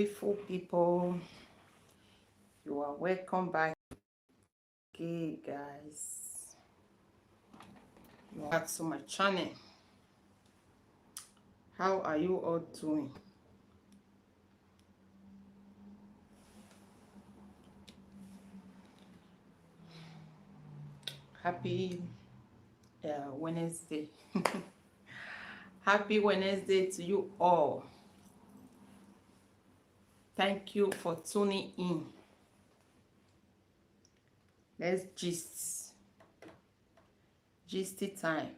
Beautiful people, you are welcome back. Okay, guys, you are back to my channel. How are you all doing? Happy Wednesday. Happy Wednesday to you all. Thank you for tuning in. Let's gisty time.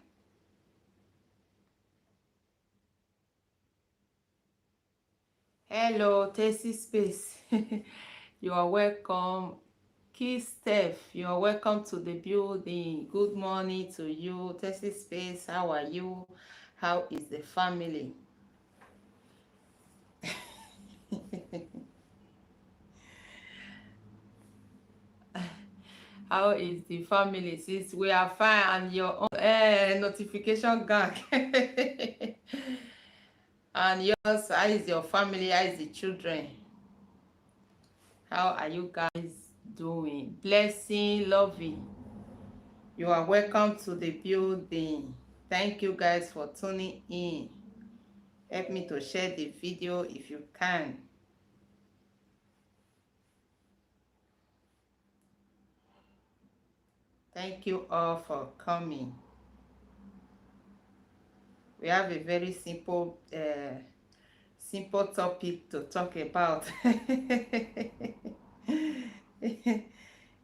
Hello, Tasty Space. You are welcome. Key Steph, you are welcome to the building. Good morning to you, Tasty Space. How are you? How is the family? How is the family? Since we are fine and your own notification gang. And yours, how is your family? How is the children? How are you guys doing? Blessing, loving. You are welcome to the building. Thank you guys for tuning in. Help me to share the video if you can. Thank you all for coming. We have a very simple topic to talk about.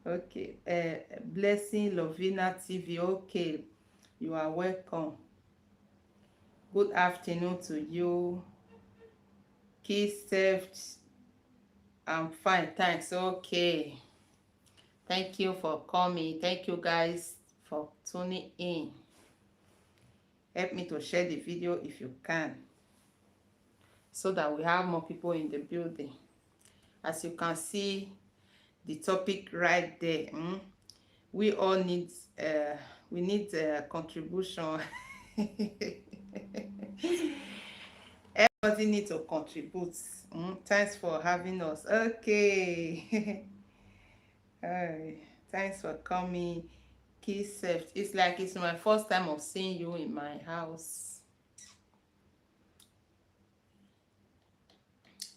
Okay, Blessing Lovina TV. Okay, you are welcome. Good afternoon to you. Kiss Theft. I'm fine, thanks. Okay. Thank you for coming. Thank you guys for tuning in. Help me to share the video if you can, so that we have more people in the building. As you can see, the topic right there. We all need contribution. Everybody needs to contribute. Thanks for having us. Okay. Thanks for coming. It's like it's my first time of seeing you in my house.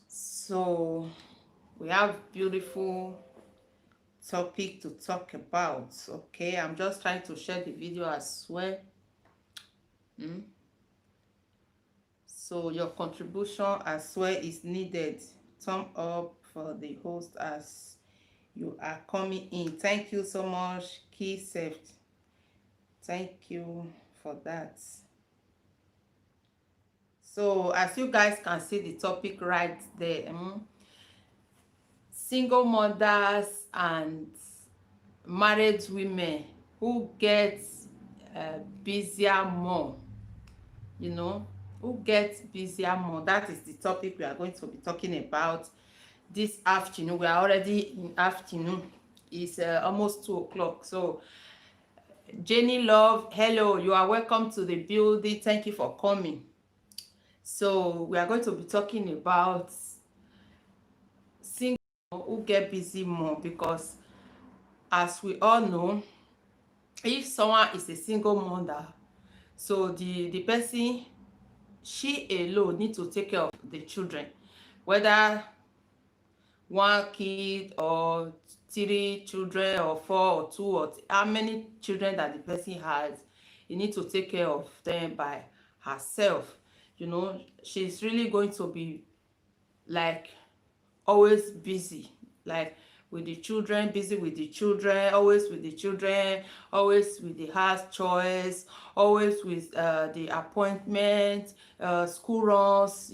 So we have beautiful topic to talk about. Okay, I'm just trying to share the video as well. So your contribution as well is needed. Thumb up for the host as you are coming in. Thank you so much, Keysafe. Thank you for that. So as you guys can see the topic right there, single mothers and married women who get busier more, who get busier more. That is the topic we are going to be talking about this afternoon. We are already in afternoon. It's almost 2 o'clock. So Jenny Love, hello, you are welcome to the building. Thank you for coming. So we are going to be talking about single who get busy more, because as we all know, if someone is a single mother, so the person, she alone need to take care of the children, whether 1 kid or 3 children or 4 or 2 or how many children that the person has, you need to take care of them by herself. She's really going to be like always busy, like with the children, busy with the children, always with the children, always with the house chores, always with the appointment, school runs,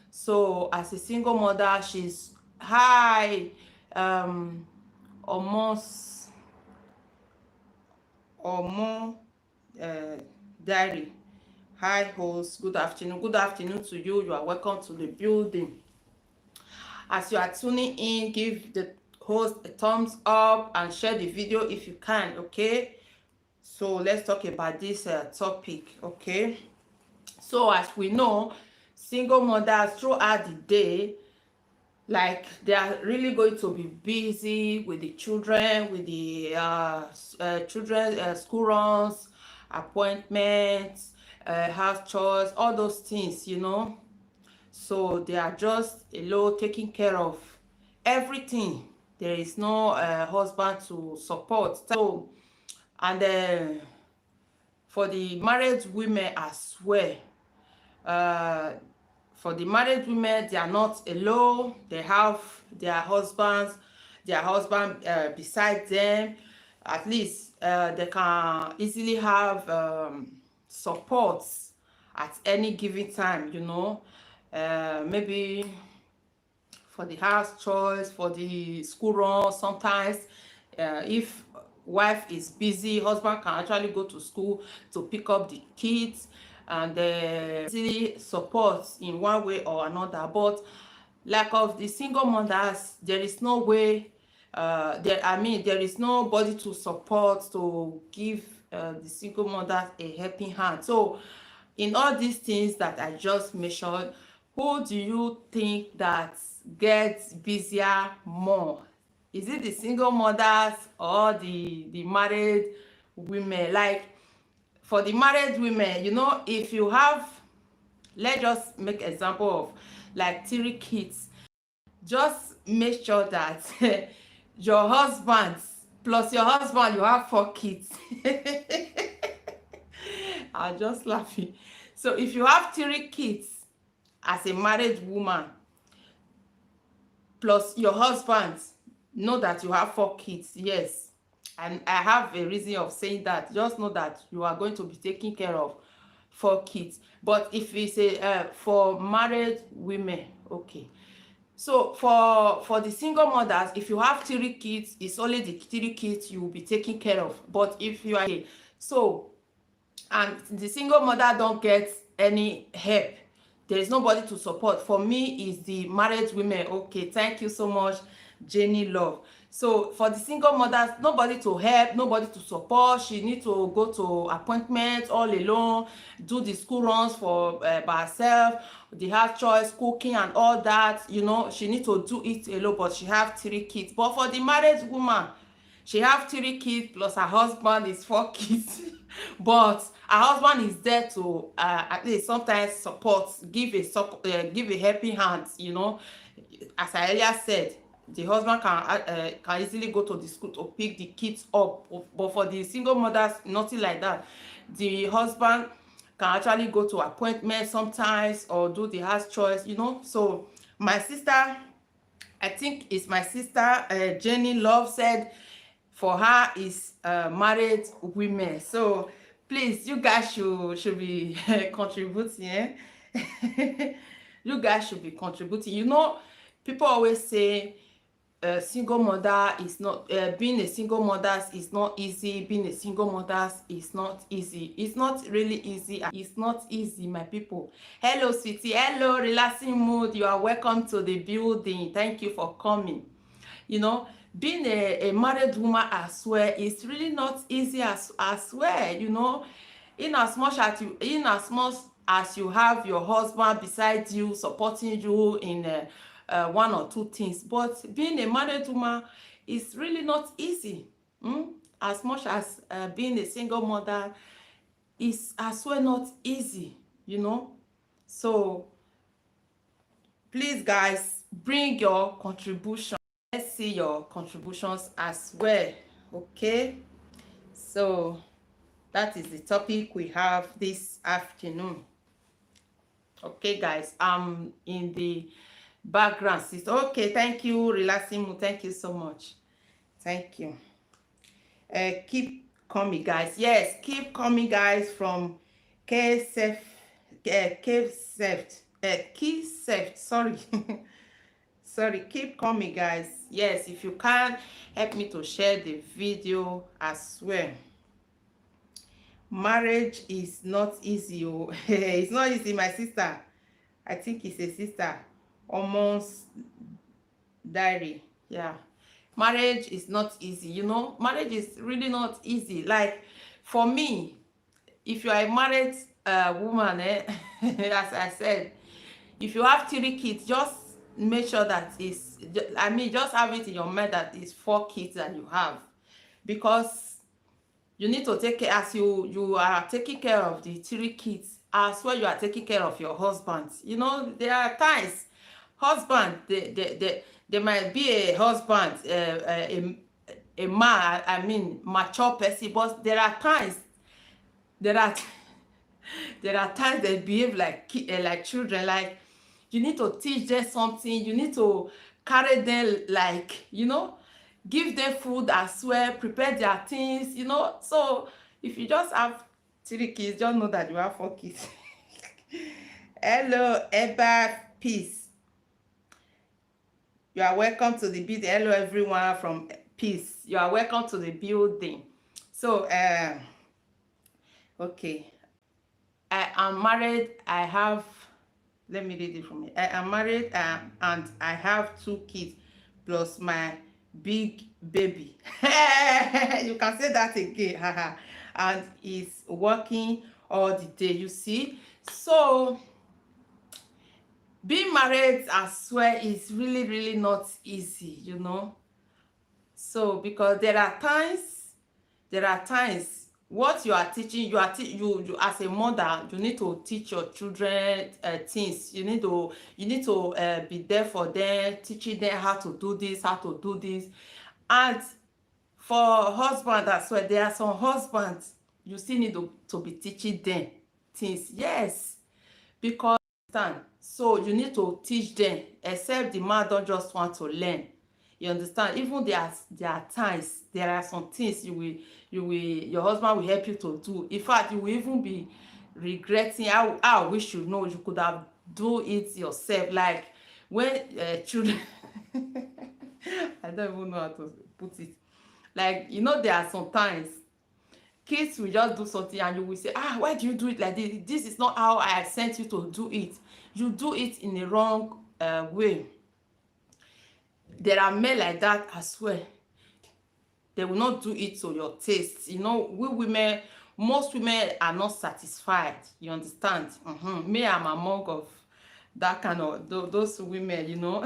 So as a single mother, she's high, almost or more diary. Hi host, good afternoon to you. You are welcome to the building. As you are tuning in, give the host a thumbs up and share the video if you can. Okay, so let's talk about this topic. Okay, so as we know, single mothers throughout the day, like they are really going to be busy with the children, with the children school runs, appointments, house chores, all those things, you know. So they are just alone taking care of everything. There is no husband to support. So, and for the married women as well, uh, for the married women, they are not alone. They have their husband beside them. At least they can easily have support at any given time, you know. Maybe for the house chores, for the school run. Sometimes if wife is busy, husband can actually go to school to pick up the kids, and easily support in one way or another. But like of the single mothers, there is no way, there is nobody to support, to give the single mothers a helping hand. So in all these things that I just mentioned, who do you think that gets busier more? Is it the single mothers or the married women? Like for the married women, you know, if you have, let's just make example of like 3 kids, just make sure that your husband plus your husband, you have 4 kids. I'm just laughing. So if you have 3 kids as a married woman plus your husband, know that you have 4 kids. Yes, and I have a reason of saying that. Just know that you are going to be taking care of 4 kids. But if it's a for married women, okay. So for the single mothers, if you have 3 kids, it's only the 3 kids you will be taking care of. But if you are so, and the single mother don't get any help, there is nobody to support. For me, is the married women. Okay, thank you so much, Jenny Love. So for the single mothers, nobody to help, nobody to support. She need to go to appointments all alone, do the school runs for by herself, the house chores, cooking and all that, you know. She need to do it alone, but she have 3 kids. But for the married woman, she have 3 kids plus her husband is 4 kids. But her husband is there to at least sometimes support, give a helping hand, you know. As I earlier said, the husband can easily go to the school to pick the kids up. But for the single mothers, nothing like that. The husband can actually go to appointments sometimes or do the house chores, you know. So my sister, I think it's my sister, Jenny Love, said for her is married women. So please, you guys should be contributing. You guys should be contributing. You know, people always say single mother is not being a single mother is not easy. Being a single mother is not easy. It's not really easy. It's not easy, my people. Hello sweetie, hello relaxing mood, you are welcome to the building. Thank you for coming. You know, being a married woman as well is really not easy as well, you know. In as much as you have your husband beside you, supporting you in 1 or 2 things, but being a married woman is really not easy. As much as being a single mother is as well not easy, you know. So please guys, bring your contribution. Let's see your contributions as well. Okay, so that is the topic we have this afternoon. Okay guys, I'm in the background. Okay, thank you, relaxing mood. Thank you so much. Thank you. Keep coming guys. Yes, keep coming guys from KSF, sorry. Sorry, keep coming guys. Yes, if you can help me to share the video as well. Marriage is not easy. Oh. It's not easy, my sister. I think it's a sister. Almost diary. Yeah, marriage is not easy, you know. Marriage is really not easy. Like for me, if you are a married woman, as I said, if you have 3 kids, just make sure that it's, I mean, just have it in your mind that it's 4 kids that you have, because you need to take care, as you are taking care of the 3 kids, as well you are taking care of your husband. You know, there are times husband, there might be a husband, a man, I mean mature person, but there are times, there are there are times they behave like children. Like, you need to teach them something, you need to carry them, like, you know, give them food as well, prepare their things, you know. So if you just have 3 kids, just know that you have 4 kids. Hello Eba, peace, you are welcome to the building. Hello everyone from peace, you are welcome to the building. So okay, I am married. I have, let me read it from me. I am married, and I have 2 kids plus my big baby. You can say that again. And he's working all the day, you see. So being married as well is really, really not easy, you know. So because there are times what you are teaching, you as a mother, you need to teach your children things. You need to be there for them, teaching them how to do this, how to do this. And for husband as well, there are some husbands you still need to be teaching them things. Yes, because so you need to teach them, except the man don't just want to learn. You understand? Even there are times, there are some things your husband will help you to do. In fact, you will even be regretting. I wish you know you could have do it yourself. Like when children I don't even know how to put it. Like, you know, there are sometimes kids will just do something and you will say, why do you do it like this? This is not how I sent you to do it. You do it in the wrong way. There are men like that as well. They will not do it to your taste. You know, most women are not satisfied. You understand? Me, I'm among of that kind of those women, you know.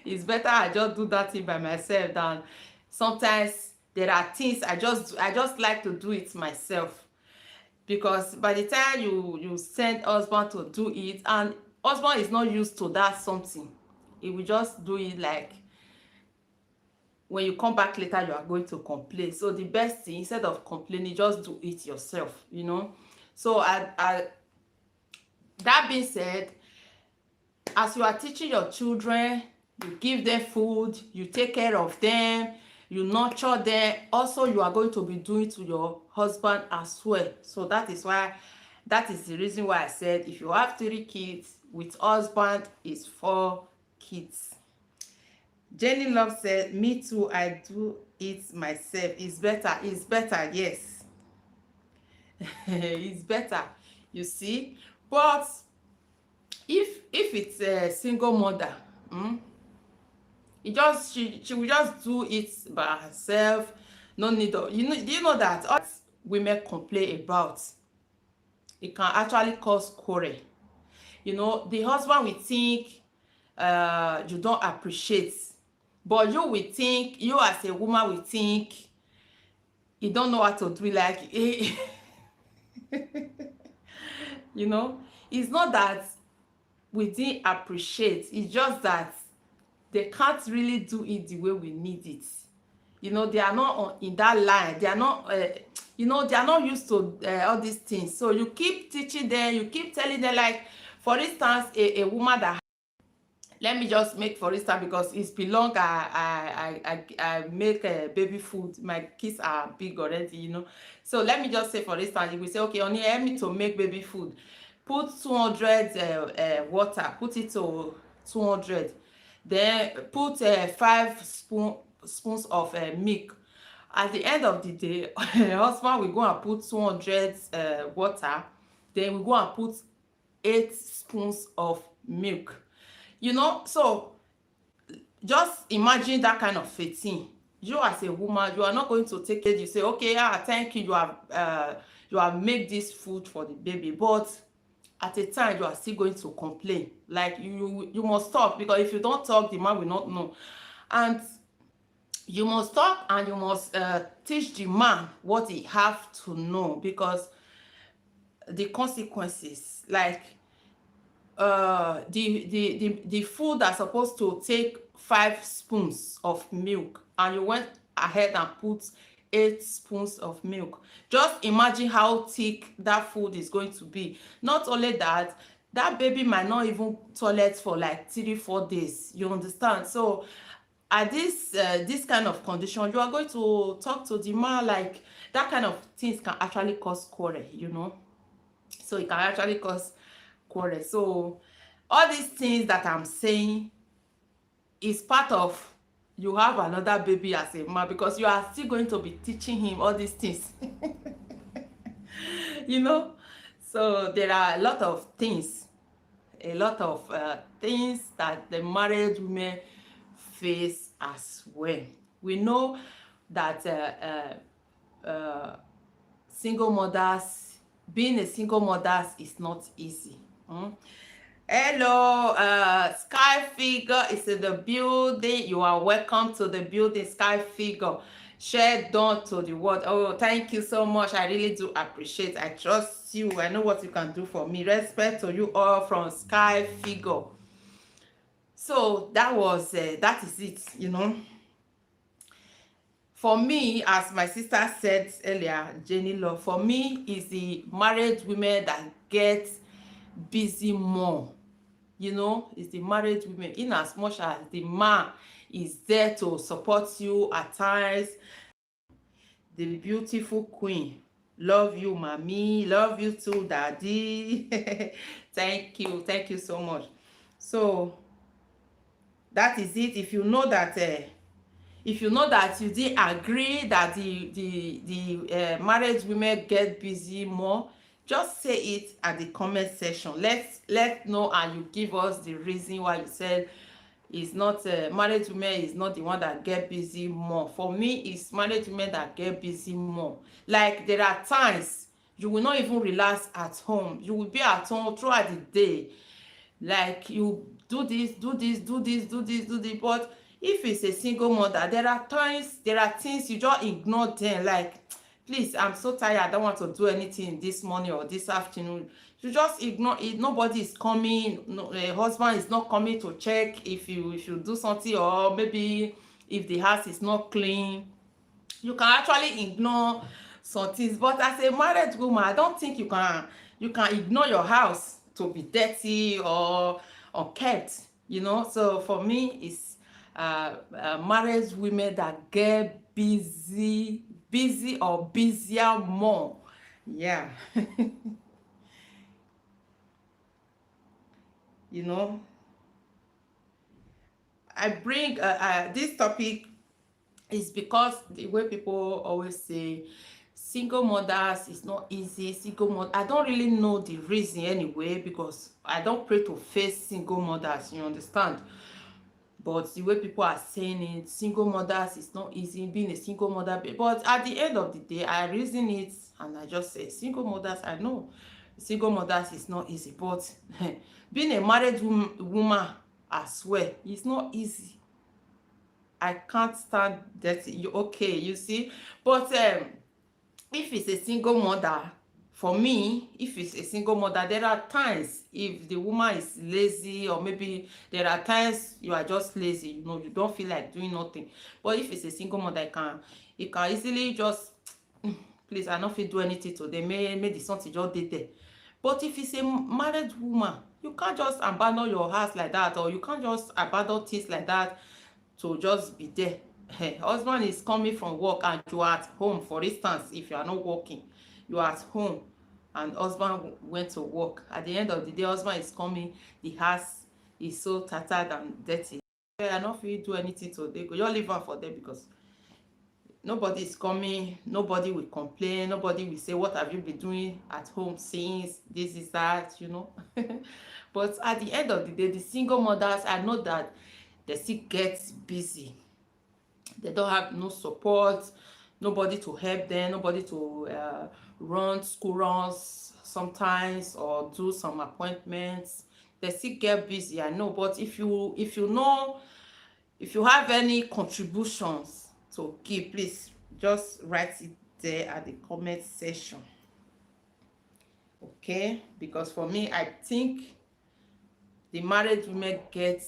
It's better I just do that thing by myself than sometimes there are things I just like to do it myself. Because by the time you send husband to do it, and husband is not used to that something, he will just do it. Like when you come back later, you are going to complain. So the best thing, instead of complaining, just do it yourself, you know. So that being said, as you are teaching your children, you give them food, you take care of them, you nurture them. Also, you are going to be doing to your husband as well. So that is the reason why I said if you have 3 kids, with husband is 4 kids. Jenny Love said, me too, I do it myself. It's better, yes. It's better, you see. But if it's a single mother, she will just do it by herself. No need of, do you know that all women complain about, it can actually cause quarrel. You know, the husband will think you don't appreciate, but you will think, you as a woman will think you don't know how to do it. Like you know, it's not that we didn't appreciate, it's just that they can't really do it the way we need it. You know, they are not in that line. They are not, you know, they are not used to all these things. So you keep teaching them, you keep telling them. Like, for instance, a woman that, let me just make for instance, because it's been long I make baby food. My kids are big already, you know. So let me just say, for instance, you will say, okay, only help me to make baby food. Put 200 water, put it to 200. Then put 5 spoons of milk. At the end of the day, husband will go and put 200 water. Then we go and put 8 spoons of milk. You know, so just imagine that kind of a thing. You as a woman, you are not going to take it. You say, okay, thank you, you have made this food for the baby. But at a time you are still going to complain. Like you must talk, because if you don't talk, the man will not know. And you must talk, and you must teach the man what he have to know, because the consequences, like the food that's supposed to take 5 spoons of milk, and you went ahead and put 8 spoons of milk. Just imagine how thick that food is going to be. Not only that, that baby might not even toilet for like 3-4 days, you understand? So at this kind of condition, you are going to talk to the man. Like, that kind of things can actually cause quarrel, you know. So it can actually cause quarrel. So all these things that I'm saying is part of, you have another baby as a man, because you are still going to be teaching him all these things. You know. So there are a lot of things that the married women face as well. We know that single mothers, being a single mother is not easy. Hello, Sky Figure is in the building. You are welcome to the building, Sky Figure. Share done to the world. Oh, thank you so much. I really do appreciate. I trust you. I know what you can do for me. Respect to you all from Sky Figure. So that is it, you know. For me, as my sister said earlier, Jenny Love, for me is the married women that get busy more. You know, it's the married women, in as much as the man is there to support you at times. The beautiful queen, love you, mommy, love you too, daddy. Thank you so much. So that is it. If you know that you didn't agree that the married women get busy more, just say it at the comment section. Let's know, and you give us the reason why you said it's not married women is not the one that get busy more. For me, it's married women that get busy more. Like, there are times you will not even relax at home. You will be at home throughout the day. Like, you do this, but if it's a single mother, there are things you just ignore them. Like, please, I'm so tired, I don't want to do anything this morning or this afternoon. You just ignore it. Nobody is coming. No, husband is not coming to check if you do something, or maybe if the house is not clean. You can actually ignore some things. But as a married woman, I don't think you can ignore your house to be dirty or unkept, you know. So for me, it's married women that get busy or busier more. Yeah. You know, I bring this topic is because the way people always say single mothers is not easy. Single mother, I don't really know the reason anyway, because I don't pray to face single mothers, you understand. But the way people are saying it, single mothers is not easy, being a single mother. But at the end of the day, I reason it, and I just say single mothers, I know single mothers is not easy, but being a married woman as well, it's not easy. I can't stand that. Okay, you see. But if it's a single mother, for me, if it's a single mother, there are times if the woman is lazy, or maybe there are times you are just lazy, you know, you don't feel like doing nothing. But if it's a single mother, you can easily just please, I don't feel do anything today, may the something just did there. But if it's a married woman, you can't just abandon your house like that, or you can't just abandon things like that to just be there. Husband is coming from work and you are at home. For instance, if you are not working, you are at home and husband went to work. At the end of the day, husband is coming, the house is so tattered and dirty. I don't feel do anything today. You leave her for them, because nobody is coming, nobody will complain, nobody will say, what have you been doing at home since this is that, you know. But at the end of the day, the single mothers, I know that they still get busy. They don't have no support, nobody to help them, nobody to run school runs, sometimes or do some appointments. They still get busy, I know. But if you know, if you have any contributions to give, please just write it there at the comment section. Okay, because for me, I think the married women get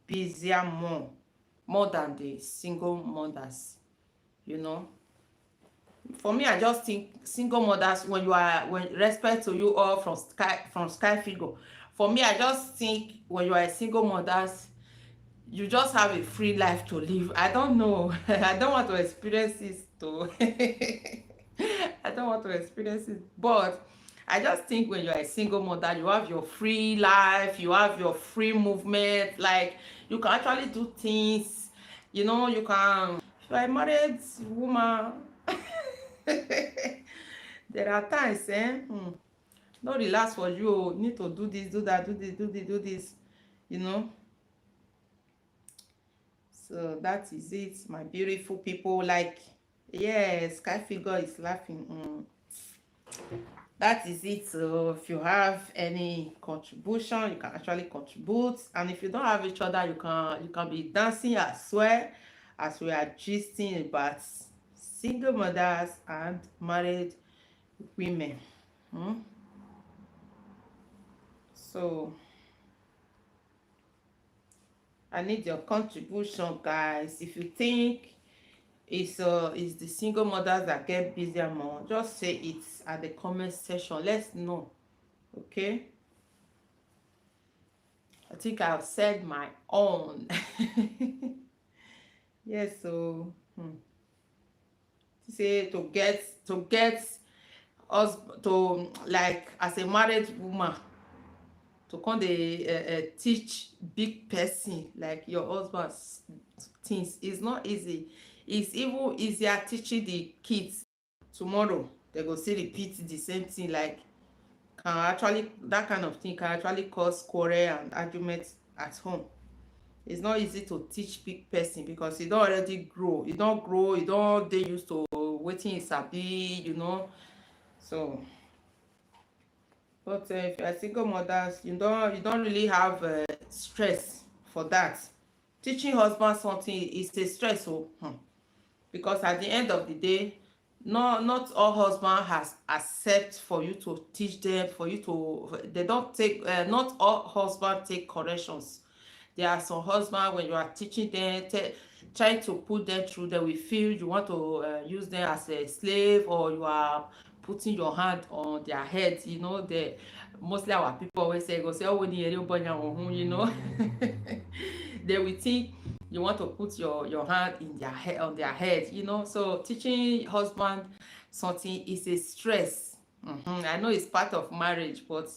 busier more than the single mothers, you know. For me, I just think single mothers, when respect to you all from sky figure, for me, I just think when you are a single mothers, you just have a free life to live. I don't know. I don't want to experience this too. I don't want to experience it, but I just think when you're a single mother, you have your free life, you have your free movement, like you can actually do things, you know. You can, if you're a married woman, there are times, no relax for you, need to do this, do that, do this, you know. So that is it, my beautiful people. Like, yes, sky figure is laughing. That is it. So if you have any contribution, you can actually contribute. And if you don't have each other, you can be dancing as well, as we are gisting about single mothers and married women. So I need your contribution, guys. If you think it's the single mothers that get busier more, just say it at the comment section. Let's know. Okay, I think I've said my own. Yes. So say to get us to, like, as a married woman, to come dey teach big person like your husband things is not easy. It's even easier teaching the kids. Tomorrow they go still repeat the same thing, like, can actually, that kind of thing can actually cause quarrel and arguments at home. It's not easy to teach big person because you don already grow, you don dey used to wetin you sabi, you know. So but if you are single mothers, you don't really have stress for that. Teaching husband something is a stress. Because at the end of the day, not all husband has accept for you to teach them, for you to, they don't take, not all husband take corrections. There are some husband, when you are teaching them, trying to put them through, they will feel you want to use them as a slave, or you are putting your hand on their head, you know. Mostly our people always say, go say, oh, you know. They will think you want to put your hand in their head, on their head, you know. So teaching husband something is a stress. I know it's part of marriage, but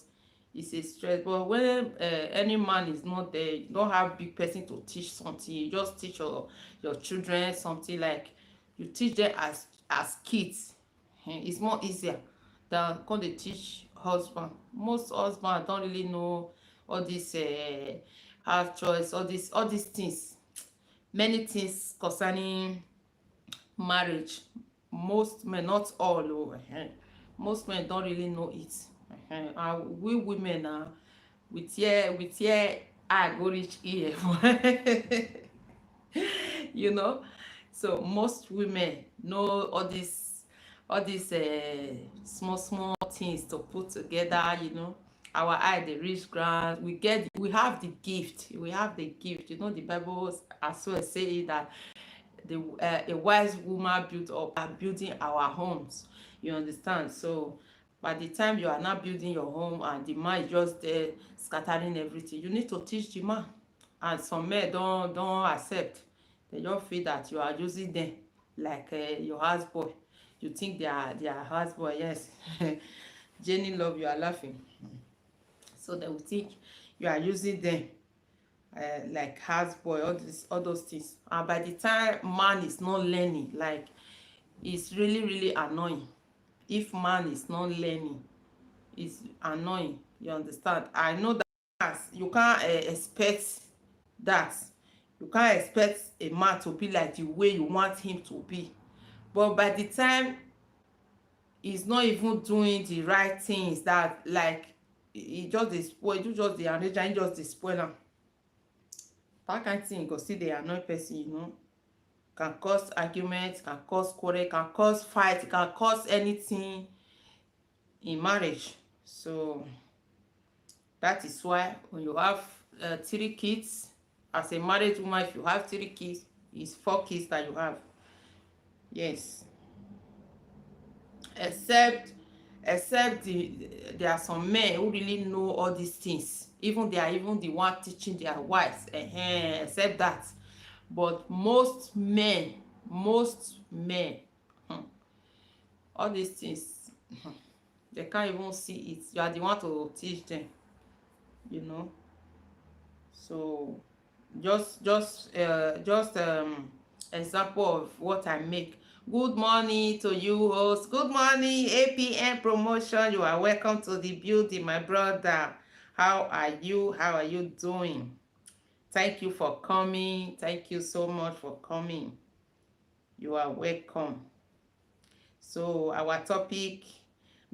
it's a stress. But when any man is not there, you don't have big person to teach something, you just teach your children something, like you teach them as kids. It's more easier than come dey teach husband. Most husband don't really know all this house choice, all these things, many things concerning marriage. Most men, not all, most men don't really know it. And we women na with here eye go reach ear. You know. So most women know all these small things to put together, you know. Our eye dey reach ground. We have the gift, you know. The Bible as well say that a wise woman building our homes, you understand. So by the time you are not building your home and the man is just there scattering everything, you need to teach the man. And some men don't accept. They just feel that you are using them like your houseboy. You think they are houseboy. Yes. Jenny love, you are laughing. So they will think you are using them like houseboy, all those things. And by the time man is not learning, like, it's really annoying. If man is not learning, it's annoying, you understand. I know that you can't expect that. You can't expect a man to be like the way you want him to be. But by the time is not even doing the right things, that like e just dey spoil, you just dey arrange and just dey spoil am. That kind thing go still dey annoy person, you know. Can cause argument, can cause quarrel, can cause fight, can cause anything in marriage. So that is why when you have 3 kids, as a married woman, if you have 3 kids, it's 4 kids that you have. Yes. Except there are some men who really know all these things. Even they are even the one teaching their wives. Except that. But most men, all these things, they can't even see it. You are the one to teach them, you know. So just example of what I make. Good morning to you, host. Good morning, APM promotion. You are welcome to the building, my brother. How are you? How are you doing? Thank you for coming. Thank you so much for coming. You are welcome. So our topic,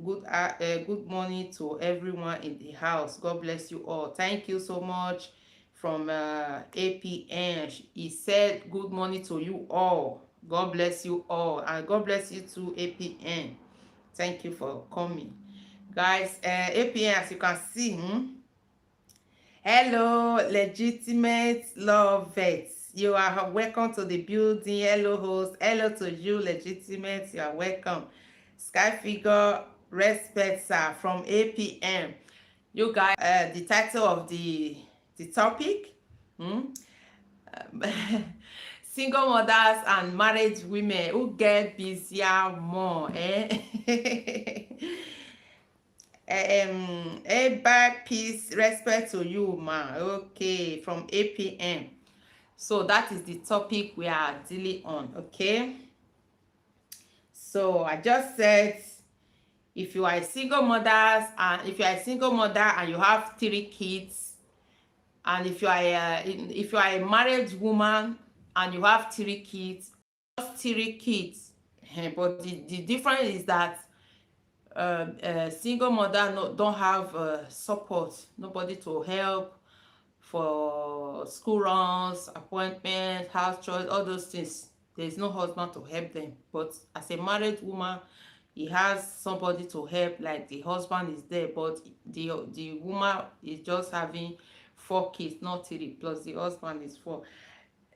good morning to everyone in the house. God bless you all. Thank you so much. From APN, he said good morning to you all. God bless you all, and God bless you too, APN. Thank you for coming, guys. APN, as you can see, hello, legitimate lovers. You are welcome to the building. Hello, host. Hello to you, legitimate. You are welcome. Sky figure, respect, sir, from APM. You guys, the title of the topic, single mothers and married women who get busier more. Bye, peace, respect to you, ma. Okay, from APM. So that is the topic we are dealing on. Okay, so I just said, if you are a single mother and you have 3 kids, and if you are a married woman and you have 3 kids, just 3 kids, but the difference is that single mother don't have support, nobody to help for school runs, appointments, house chores, all those things. There is no husband to help them. But as a married woman, he has somebody to help, like the husband is there, but the woman is just having 4 kids, not 3, plus the husband is 4.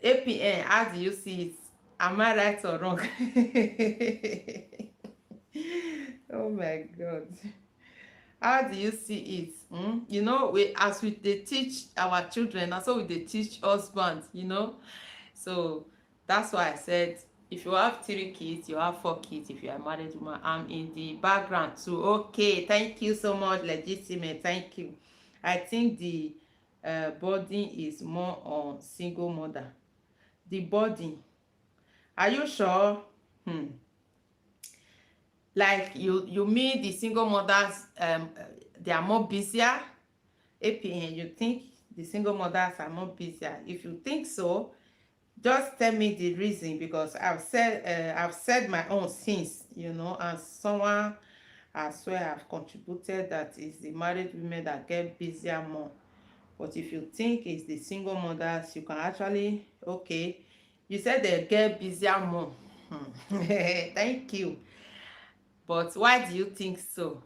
APN, how do you see it? Am I right or wrong? Oh my God. How do you see it? You know, as we teach our children, and so we teach husbands, you know. So that's why I said, if you have 3 kids, you have 4 kids. If you are a married woman, I'm in the background too. Okay, thank you so much, legitimate. Thank you. I think the burden is more on single mother. The burden. Are you sure? Like you mean the single mothers, they are more busier? APN, you think the single mothers are more busier? If you think so, just tell me the reason, because I've said my own things, you know, as someone as well have contributed that is the married women that get busier more. But if you think it's the single mothers, you can actually, okay, you said they get busier more. Thank you. But why do you think so?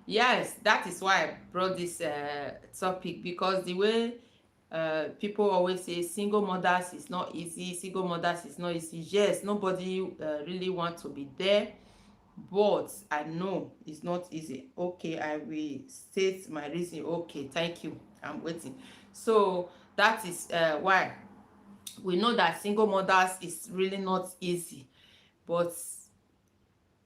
Yes, that is why I brought this topic, because the way people always say single mothers is not easy, single mothers is not easy. Yes, nobody really wants to be there, but I know it's not easy. Okay, I will state my reason. Okay, thank you, I'm waiting. So that is why we know that single mothers is really not easy, but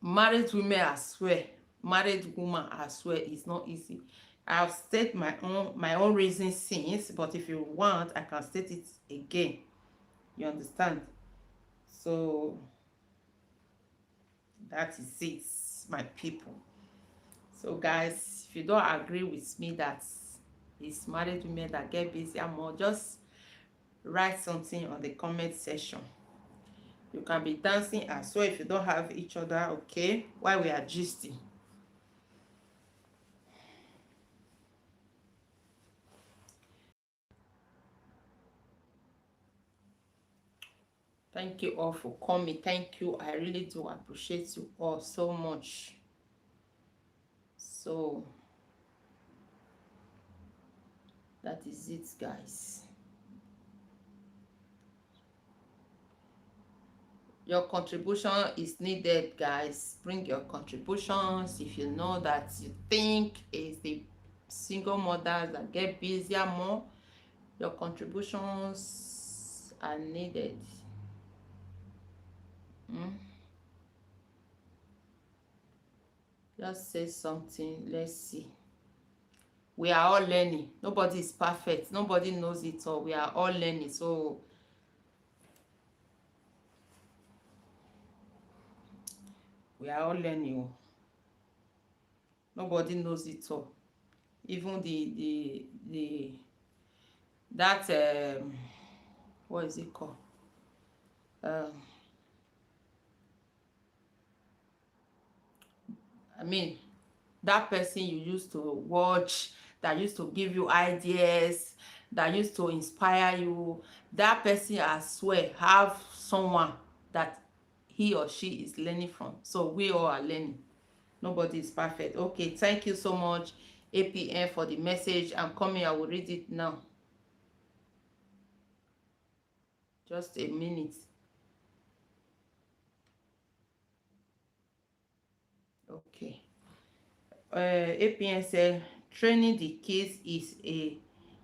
married women as well, married woman as well, is not easy. I've stated my own reason since, but if you want, I can state it again. You understand? So that is it, my people. So guys, if you don't agree with me that it's married women that get busy more, just write something on the comment section. You can be dancing as well if you don't have each other, okay, while we are gisting. Thank you all for coming. Thank you. I really do appreciate you all so much. So that is it, guys. Your contribution is needed, guys. Bring your contributions. If you know that you think it's the single mothers that get busier more, your contributions are needed. Just say something. Let's see. We are all learning. Nobody is perfect. Nobody knows it all. We are all learning. So we are all learning. Nobody knows it all. Even that what is it called? I mean, that person you used to watch, that used to give you ideas, that used to inspire you, that person, I swear, have someone that he or she is learning from. So we all are learning. Nobody is perfect. Okay, thank you so much, APN, for the message. I'm coming. I will read it now. Just a minute. Okay. APN said training the kids is a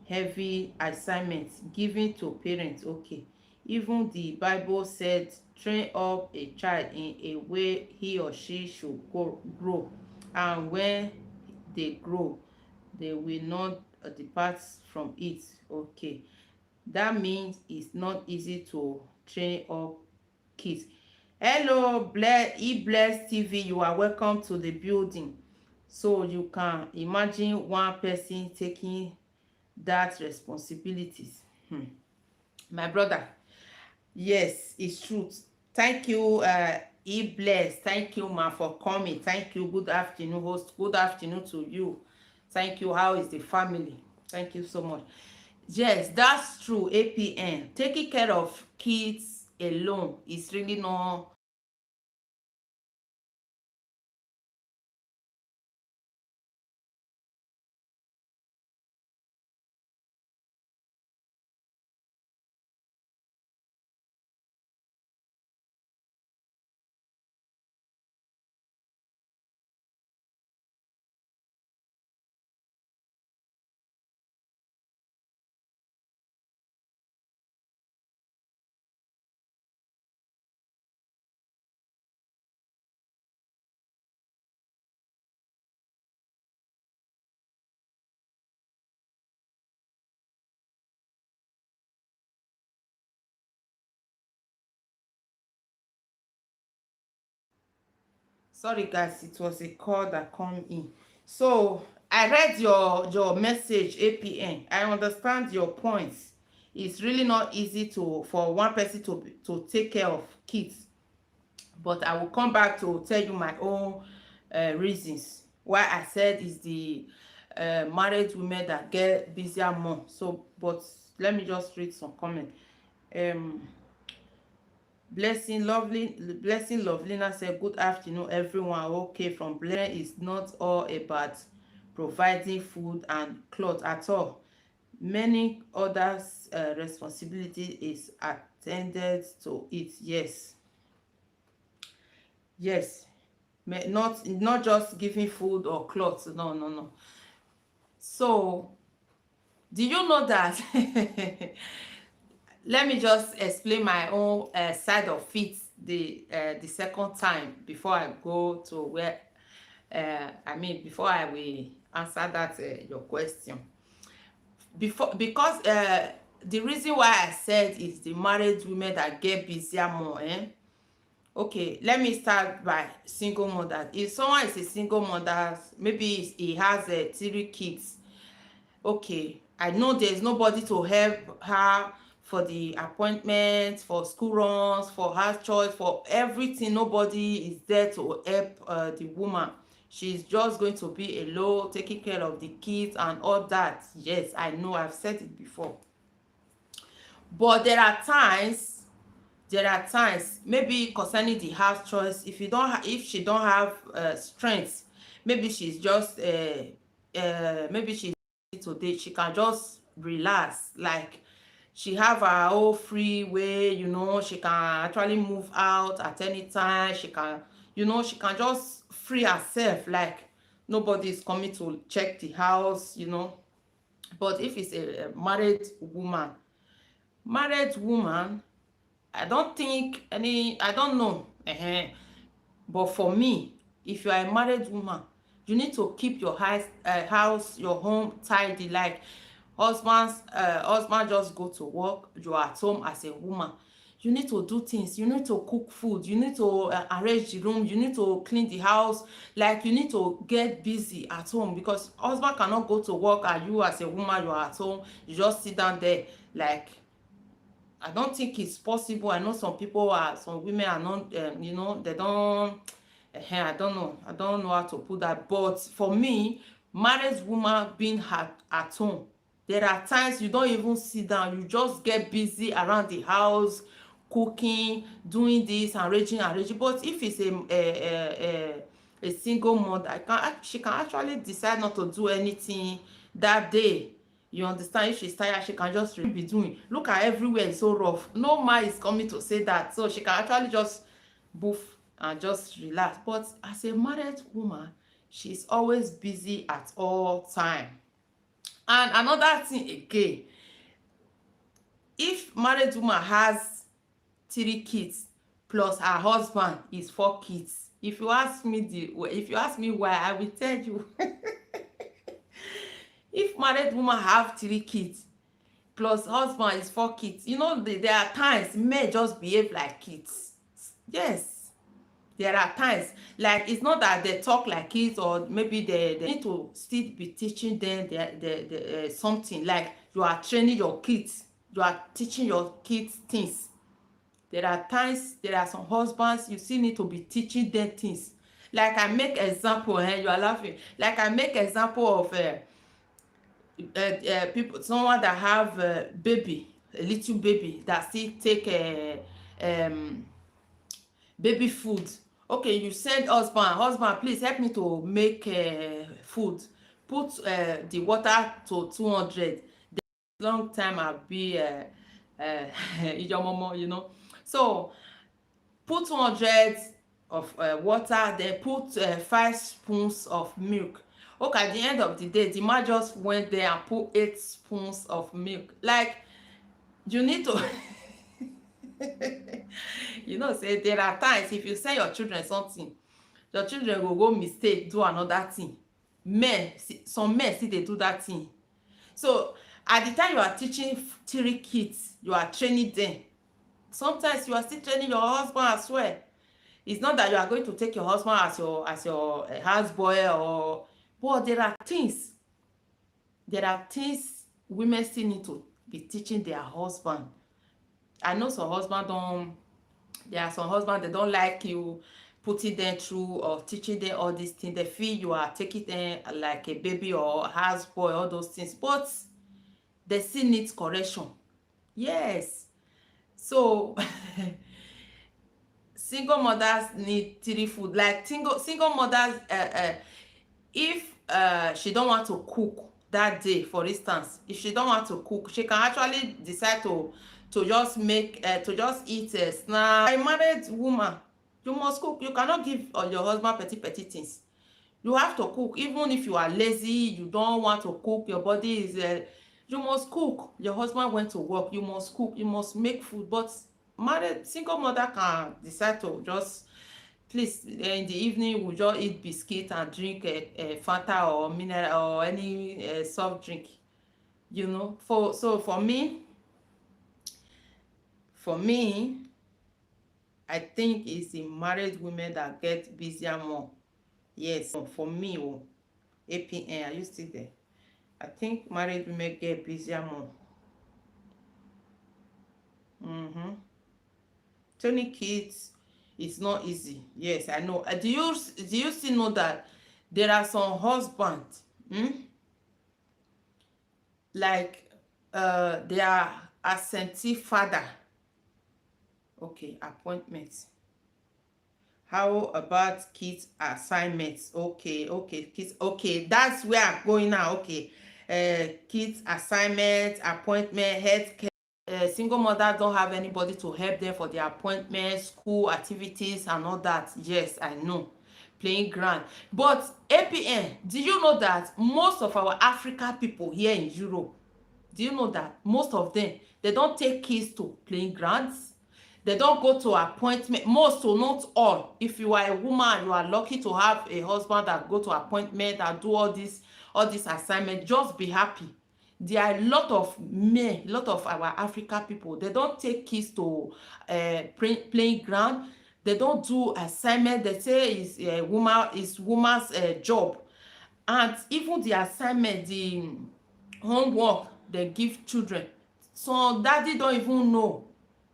heavy assignment given to parents. Okay. Even the Bible said train up a child in a way he or she should grow, and when they grow they will not depart from it. Okay, that means it's not easy to train up kids. Hello, bless TV, you are welcome to the building. So you can imagine one person taking that responsibilities. My brother, yes, it's truth. Thank you, bless. Thank you, ma, for coming. Thank you. Good afternoon, host. Good afternoon to you. Thank you. How is the family? Thank you so much. Yes, that's true. APN, taking care of kids alone is really not. Sorry, guys, it was a call that come in. So I read your message, APN. I understand your points. It's really not easy for one person to take care of kids, but I will come back to tell you my own reasons why I said it's the married women that get busier more. So, but let me just read some comment. um Blessing Lovelina said, good afternoon, everyone. Okay, from Blair, is not all about providing food and clothes at all. Many others responsibility is attended to it. Yes, yes. Not just giving food or clothes. No, no, no. So do you know that let me just explain my own side of it the second time before I go to where before I will answer that your question. Because the reason why I said is the married women that get busier more. Okay, let me start by single mother. If someone is a single mother, maybe he has 3 kids. Okay, I know there's nobody to help her for the appointments, for school runs, for house chores, for everything. Nobody is there to help the woman. She's just going to be alone, taking care of the kids and all that. Yes, I know, I've said it before. But there are times maybe concerning the house chores, if she don't have strength, maybe she's just maybe she's today, she can just relax, like she have her own free way, she can actually move out at any time. She can just free herself, like nobody is coming to check the house. But if it's a married woman, I don't know. But for me, if you are a married woman, you need to keep your house, your home tidy. Like husband just go to work, you are at home as a woman. You need to do things. You need to cook food. You need to arrange the room. You need to clean the house. Like you need to get busy at home, because husband cannot go to work and you as a woman, you are at home. You just sit down there. Like, I don't think it's possible. I know some women are not, they don't, I don't know. I don't know how to put that. But for me, married woman being at home, there are times you don't even sit down. You just get busy around the house, cooking, doing this, arranging. But if it's a single mother, she can actually decide not to do anything that day. You understand? If she's tired, she can just be doing. Look at everywhere is so rough. No man is coming to say that. So she can actually just boof and just relax. But as a married woman, she's always busy at all time. And another thing again, if married woman has 3 kids plus her husband is 4 kids, if you ask me why, I will tell you. If married woman have 3 kids plus husband is 4 kids, there are times men just behave like kids. Yes, there are times, like it's not that they talk like kids, or maybe they need to still be teaching them something. Like you are training your kids, you are teaching your kids things. There are times, there are some husbands, you still need to be teaching them things. Like I make example, you are laughing. Like I make example of people, someone that have a little baby, that still take baby food. Okay, you send husband, please help me to make food. Put the water to 200. Long time I'll be ijomomo. So put 200 of water, then put 5 spoons of milk. Okay, at the end of the day, the man just went there and put 8 spoons of milk. Like, you need to say there are times, if you send your children something, your children will go mistake do another thing. Some men still dey do that thing. So at the time you are teaching 3 kids, you are training them. Sometimes you are still training your husband as well. It's not that you are going to take your husband as your houseboy, but there are things women still need to be teaching their husband. I know there are some husbands, they don't like you putting them through or teaching them all these things. They feel you are taking them like a baby or houseboy, all those things, but they still need correction. Yes. So single mothers need 3 food. Like single mothers, if she don't want to cook that day, for instance, if she don't want to cook, she can actually decide to just eat a snack. A married woman, you must cook. You cannot give your husband petty things. You have to cook. Even if you are lazy, you don't want to cook, your body is you must cook. Your husband went to work, you must cook, you must make food. But single mother can decide to just, please, in the evening we'll just eat biscuit and drink a Fanta or mineral or any soft drink. For me, I think it's the married women that get busier more. Yes, for me, APN, are you still there? I think married women get busier more. Training kids is not easy. Yes, I know. Do you still know that there are some husbands, like they are absentee father. Okay, appointments. How about kids assignments? Okay, kids. Okay, that's where I'm going now. Okay, kids assignments, appointment, healthcare. Single mothers don't have anybody to help them for their appointments, school activities, and all that. Yes, I know. Playing ground. But APN, do you know that most of our African people here in Europe, do you know that most of them, they don't take kids to playing grounds? They don't go to appointment. Most, or not all. If you are a woman, you are lucky to have a husband that go to appointment and do all this assignment. Just be happy. There are a lot of men, a lot of our African people, they don't take kids to playing ground. They don't do assignment. They say it's a woman's job. And even the assignment, the homework they give children, so daddy don't even know.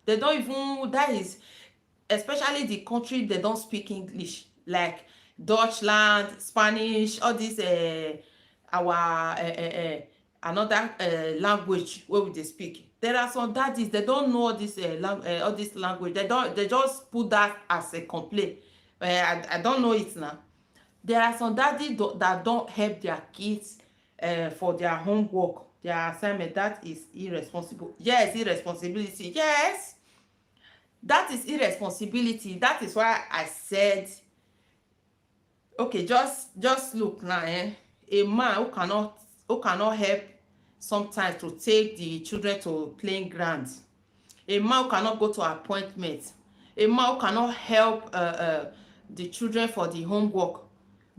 They don't even, that is, especially the country they don't speak English, like Deutschland, Spanish, all these our another language where we dey speak. There are some daddies, they don't know all this language. They just put that as a complaint. I don't know it now. There are some daddies that don't help their kids for their homework, their assignment. That is irresponsible. Yes, irresponsibility. Yes, that is irresponsibility. That is why I said, okay, just look now. A man who cannot help sometimes to take the children to playing grounds, a man who cannot go to appointments, a man who cannot help the children for the homework.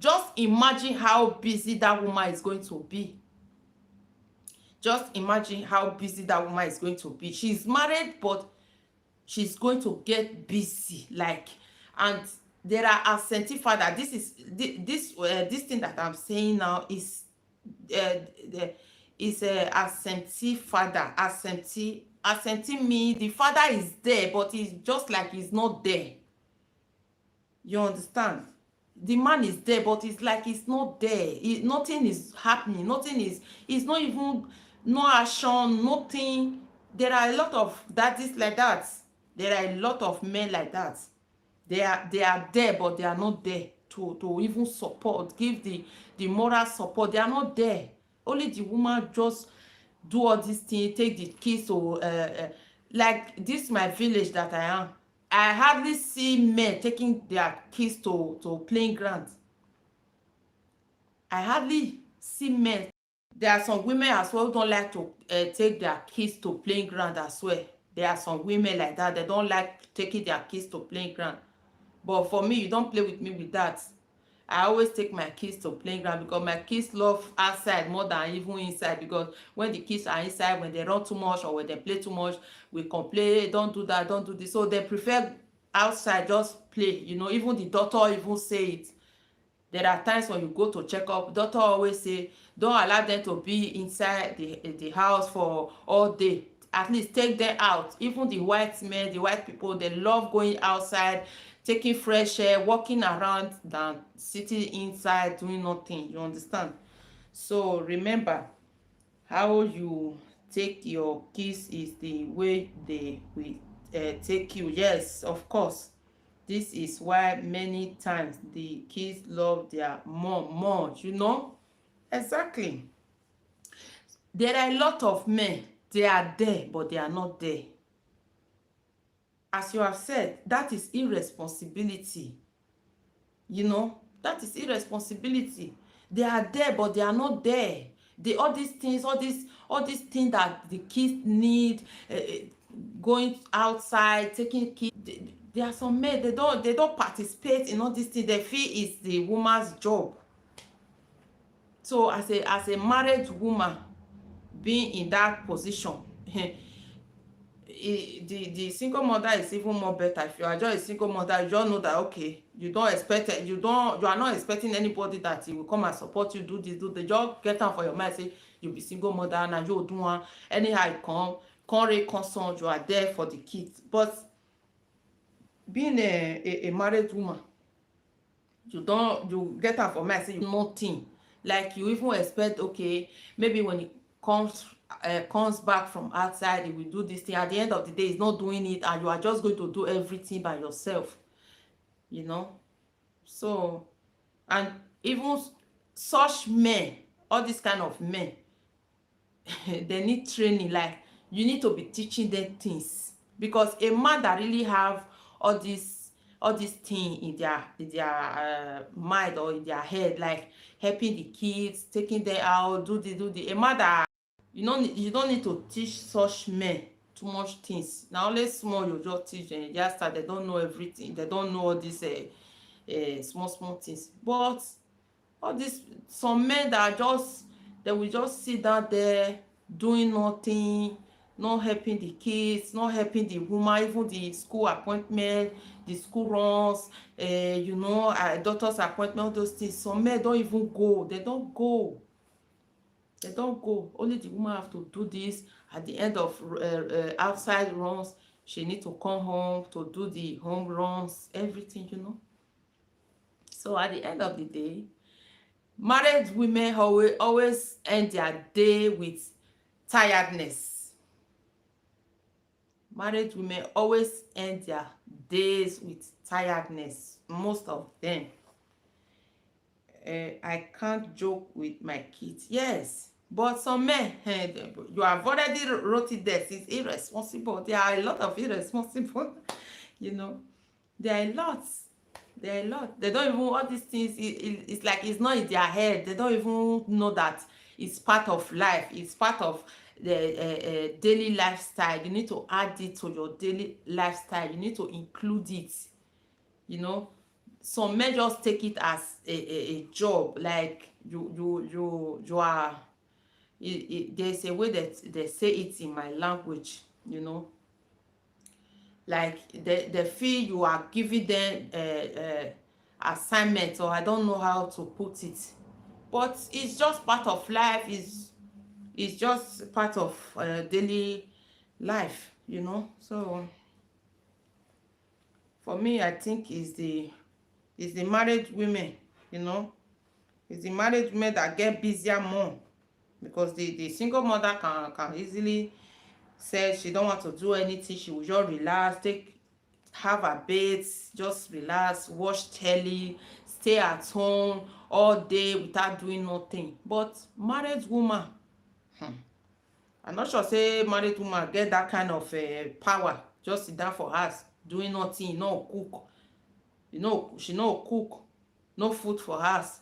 Just imagine how busy that woman is going to be. Just imagine how busy that woman is going to be. She's married, but she's going to get busy. Like, and there are absentee father. This thing that I'm saying now is a absentee father. Absentee mean the father is there, but it's just like he's not there. You understand? The man is there, but it's like he's not there. Nothing is happening. It's not even, no action, nothing. There are a lot of daddies like that. There are a lot of men like that. They are there, but they are not there to even support, give the moral support. They are not there. Only the woman just do all these things, take the kids to like this my village that I am. I hardly see men taking their kids to playing ground. I hardly see men. There are some women as well who don't like to take their kids to playing ground as well. There are some women like that. They don't like taking their kids to playing ground. But for me, you don't play with me with that. I always take my kids to playing ground because my kids love outside more than even inside. Because when the kids are inside, when they run too much or when they play too much, we complain, don't do that, don't do this. So they prefer outside, just play. Even the doctor even say it. There are times when you go to check up, doctor always say, don't allow them to be inside the house for all day. At least take them out. Even the white men, the white people, they love going outside, taking fresh air, walking around than sitting inside doing nothing. You understand? So remember, how you take your kids is the way they will take you. Yes, of course. This is why many times the kids love their mom more. Exactly. There are a lot of men, they are there, but they are not there. As you have said, that is irresponsibility. That is irresponsibility. They are there, but they are not there. All these things that the kids need, going outside, taking kids. There are some men, they don't participate in all these things. They feel it's the woman's job. So as a married woman, being in that position, the single mother is even more better. If you are just a single mother, you just know that, okay, you are not expecting anybody that will come and support you, do this, do the job. Get down for your mind, say you be single mother and you do one anyhow. You come rate constant, you are there for the kids. But being a married woman, you get am for mind say you nothing, like you even expect, okay, maybe when it comes back from outside, he will do this thing. At the end of the day, he's not doing it, and you are just going to do everything by yourself, you know. So, and even such men, all these kind of men, they need training. Like, you need to be teaching them things, because a man that really have all this thing in their mind or in their head, like helping the kids, taking them out, do the a man that you don't need to teach such men too much things. Now only small you just teach them, they just start, they don't know everything, they don't know all these small things. But all these, some men that are just, they will just sit down there doing nothing, not helping the kids, not helping the woman, even the school appointment, the school runs, doctor's appointment, all those things. Some men don't even go, they don't go. Only the woman have to do this. At the end of outside runs, she need to come home to do the home runs, everything. So at the end of the day, married women always end their day with tiredness. Married women always end their days with tiredness, most of them. I can't joke with my kids. Yes, but some men, you have already wrote it there. It's irresponsible. There are a lot of irresponsible, you know. There are a lot. They don't even, all these things, it's like it's not in their head. They don't even know that it's part of life. It's part of the daily lifestyle. You need to add it to your daily lifestyle. You need to include it, you know. Some men just take it as a job, like you are, there's a way that they say it in my language, like they feel you are giving them assignment, or I don't know how to put it, but it's just part of life. It's just part of daily life. So for me, I think it's the married women, you know it's the married women that get busier more, because the single mother can easily say she don't want to do anything. She will just relax, have a bath, just relax, watch telly, stay at home all day without doing nothing. But married woman, I'm not sure say married woman get that kind of power, just sit down for house doing nothing, no cook, she no cook, no food for house.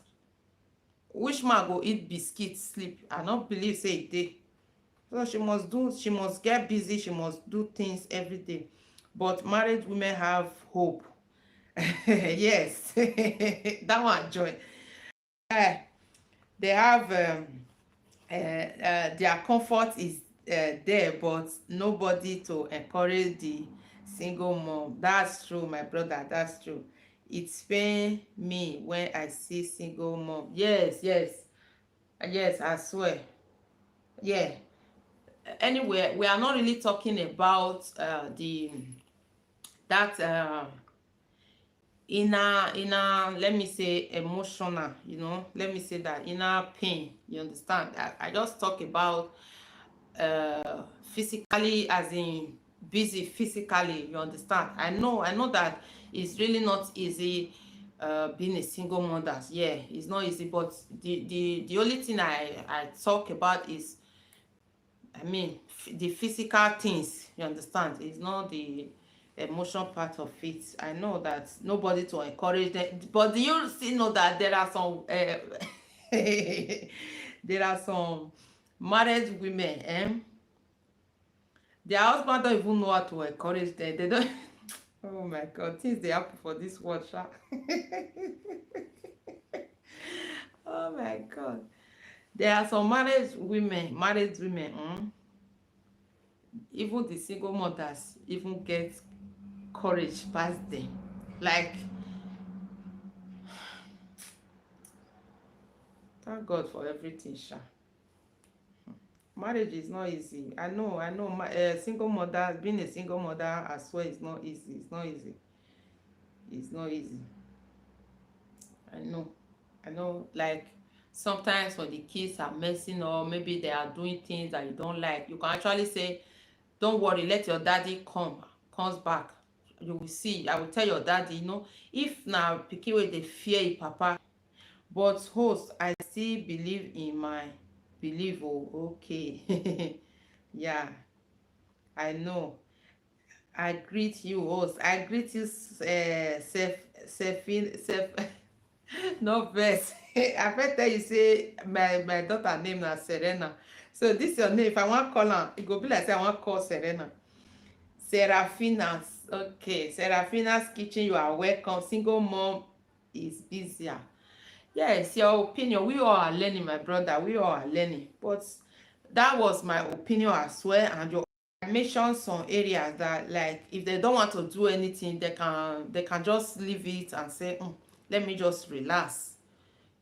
Which man go eat biscuit sleep? I no believe say e dey. So she must get busy, she must do things every day. But married women have hope. Yes. That one joy. Yeah, they have their comfort is there, but nobody to encourage the single mom. That's true, my brother, that's true. It's pain me when I see single mom. Yes, yes, yes, I swear. Yeah. Anyway, we are not really talking about the that inner, let me say, emotional, let me say that inner pain, you understand. I just talk about physically, as in busy physically, you understand. I know that it's really not easy being a single mother. Yeah, it's not easy, but the only thing I talk about is, I mean, the physical things, you understand. It's not the emotion part of it. I know that nobody to encourage them, but do you still know that there are some there are some married women, their husband don't even know how to encourage them. They don't. Oh my God, things they happen for this world, sha. Oh my God, there are some married women, even the single mothers even get courage pass them. Like, thank God for everything, sha. Marriage is not easy. I know. Single mother, being a single mother as well is not easy. It's not easy. It's not easy. I know, like sometimes when the kids are messing up, maybe they are doing things that you don't like, you can actually say, don't worry, let your daddy comes back. You will see. I will tell your daddy, if na pikin wey dey fear im papa, but host, I still believe in my belief. Oh, okay. Yeah, I know. I greet you, host. I greet you, self. No vex. I fit tell you say my daughter name na Serena. So this your name, if I wan call am, e go be like say I wan call Serena. Seraphina's. Okay, Seraphina's kitchen, you are welcome. Single mom is busier. Yes, your opinion. We all are learning, my brother. We all are learning. But that was my opinion as well. And your I mentioned some areas that, like, if they don't want to do anything, they can just leave it and say, let me just relax.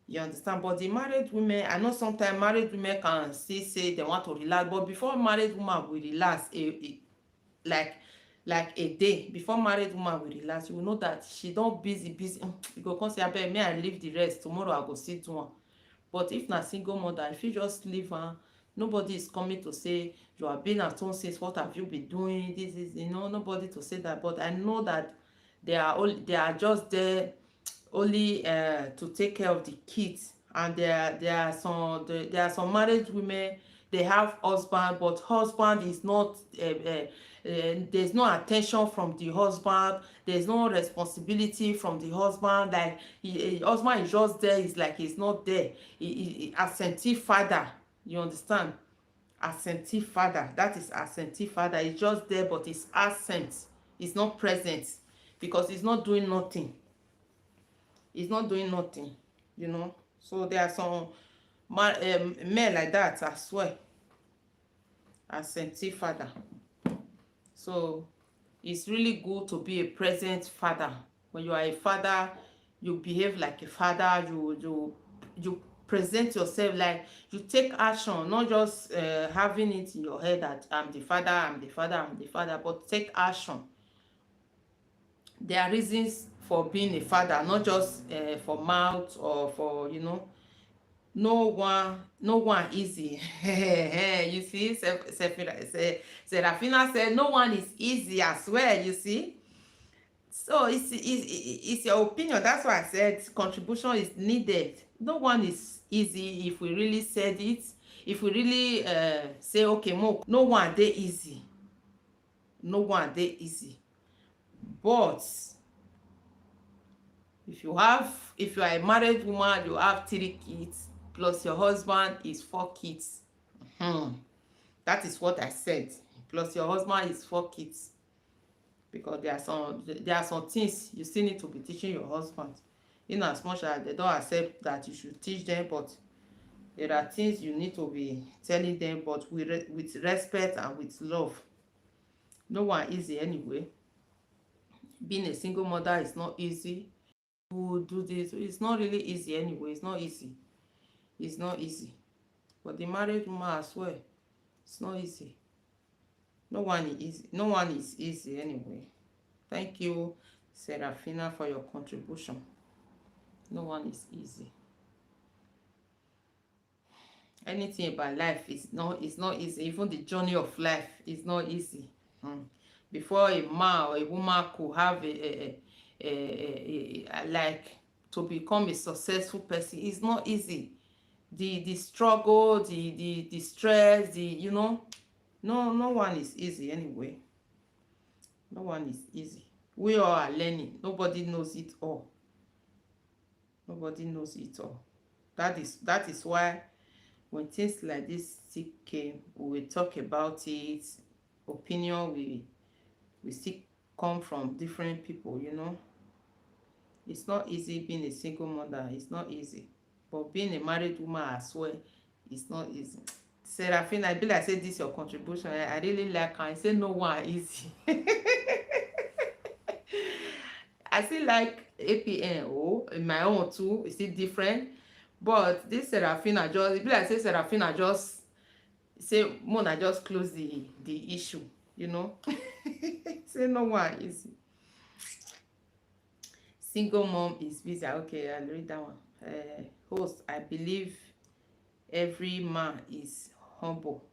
You understand? But the married women, I know sometimes married women can still say they want to relax, but before married woman will relax, like a day before married woman will relax, you will know that she don busy. You go come say, abeg, may I leave the rest, tomorrow I go still do am. But if na single mother, if you just leave am, nobody is coming to say you have been at home since, what have you been doing, this is, nobody to say that. But I know that they are just there only to take care of the kids. And there are some married women, they have husband, but husband is not there's no attention from the husband, there's no responsibility from the husband. Like husband is just there, it's like he's not there. Absentee father, you understand? Absentee father, that is absentee father. He's just there, but he's absent, he's not present, because he's not doing nothing. He's not doing nothing, So there are some men like that as well, absentee father. So it's really good to be a present father. When you are a father, you behave like a father. You present yourself, like you take action, not just having it in your head that I'm the father, but take action. There are reasons for being a father, not just for mouth or for, no one easy. You see, Serafina said no one is easy as well, you see. So it's your opinion. That's why I said contribution is needed. No one is easy. If we really said it, if we really say, okay, no one dey easy. No one dey easy. But if you are a married woman, you have 3 kids, plus your husband is 4 kids. That is what I said. Plus your husband is 4 kids. Because there are some things you still need to be teaching your husband. In as much as they don't accept that you should teach them, but there are things you need to be telling them, but with respect and with love. No one easy anyway. Being a single mother is not easy. Who do this? It's not really easy anyway. It's not easy. It's not easy. But the married woman as well, it's not easy. No one is easy anyway. Thank you, Serafina, for your contribution. No one is easy. Anything about life is not easy. Even the journey of life is not easy. Before a man or a woman could have like to become a successful person, it's not easy. The struggle, the stress, no one is easy anyway. No one is easy. We all are learning. Nobody knows it all. Nobody knows it all. That is why when things like this still came, we will talk about it. Opinion we still come from different people. It's not easy being a single mother. It's not easy. But being a married woman as well, it's not easy. Seraphine, I be like say this your contribution. I really like her. I say no one easy. I still like APN in my own too. It's still different. But this Seraphina just, it be like say Seraphina just say Mona just close the issue, Say no one easy. Single mom is busy. Okay, I'll read that one. Host, I believe every man is humble.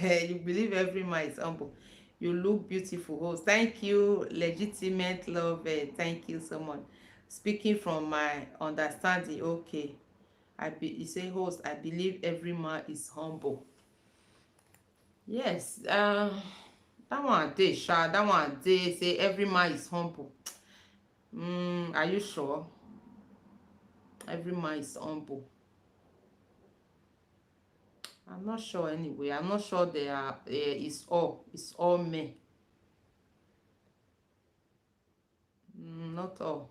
You believe every man is humble. You look beautiful, host. Thank you, legitimate love. Thank you so much. Speaking from my understanding, okay. You say, host, I believe every man is humble. Yes, that one dey sha, that one dey say every man is humble. Are you sure? Every man is humble. I'm not sure anyway. I'm not sure they are. It's all men. Not all.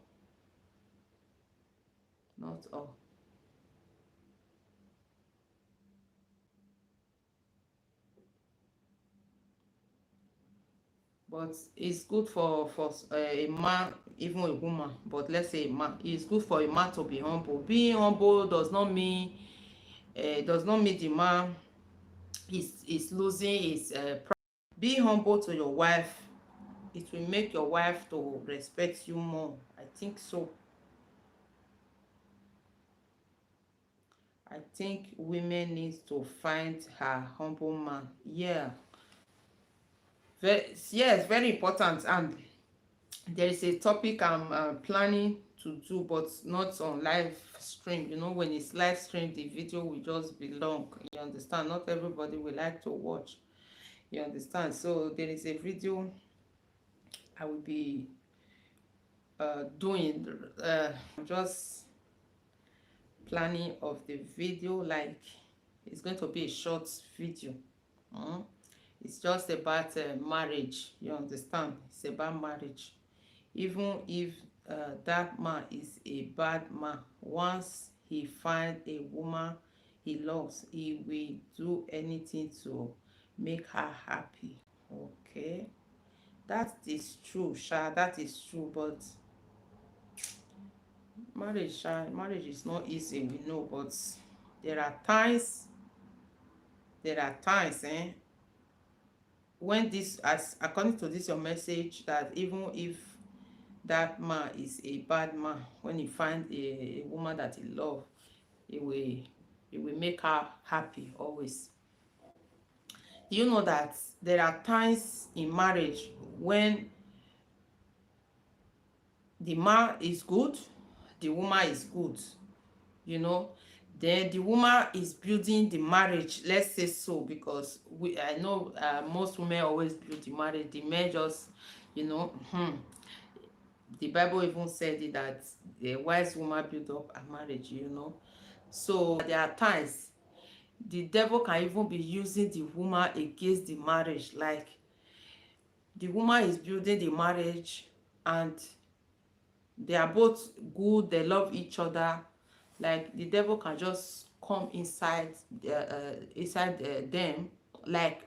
Not all. But it's good for a man, even a woman. But let's say a man. It's good for a man to be humble. Being humble does not mean the man is losing his pride. Be humble to your wife. It will make your wife to respect you more. I think so. I think women need to find her humble man. Yeah. Yes, very important. And there is a topic I'm planning to do, but not on live stream. When it's live stream, the video will just be long. You understand? Not everybody will like to watch. You understand? So there is a video I will be doing. Just planning of the video, like it's going to be a short video. It's just about marriage. You understand? It's about marriage. Even if that man is a bad man, once he find a woman he loves, he will do anything to make her happy. Okay, that is true, sha. That is true. But marriage is not easy, we know. But there are times when this, as according to this your message, that even if that man is a bad man, when he find a woman that he love, it will make her happy always. You know that there are times in marriage when the man is good, the woman is good, then the woman is building the marriage, let's say so, because I know most women always build the marriage. The men just, the Bible even said it, that a wise woman build up a marriage. So there are times the devil can even be using the woman against the marriage. Like the woman is building the marriage and they are both good, they love each other. Like the devil can just come inside them, like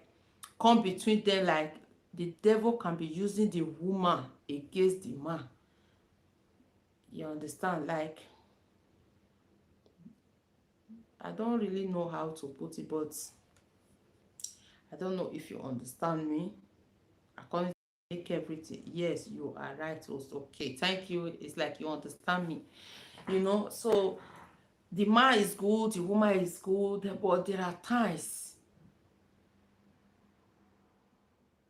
come between them. Like the devil can be using the woman against the man. You understand? Like, I don't really know how to put it, but I don't know if you understand me. According to make everything, yes, you are right also. Okay, thank you. It's like you understand me. So the man is good, the woman is good, but there are times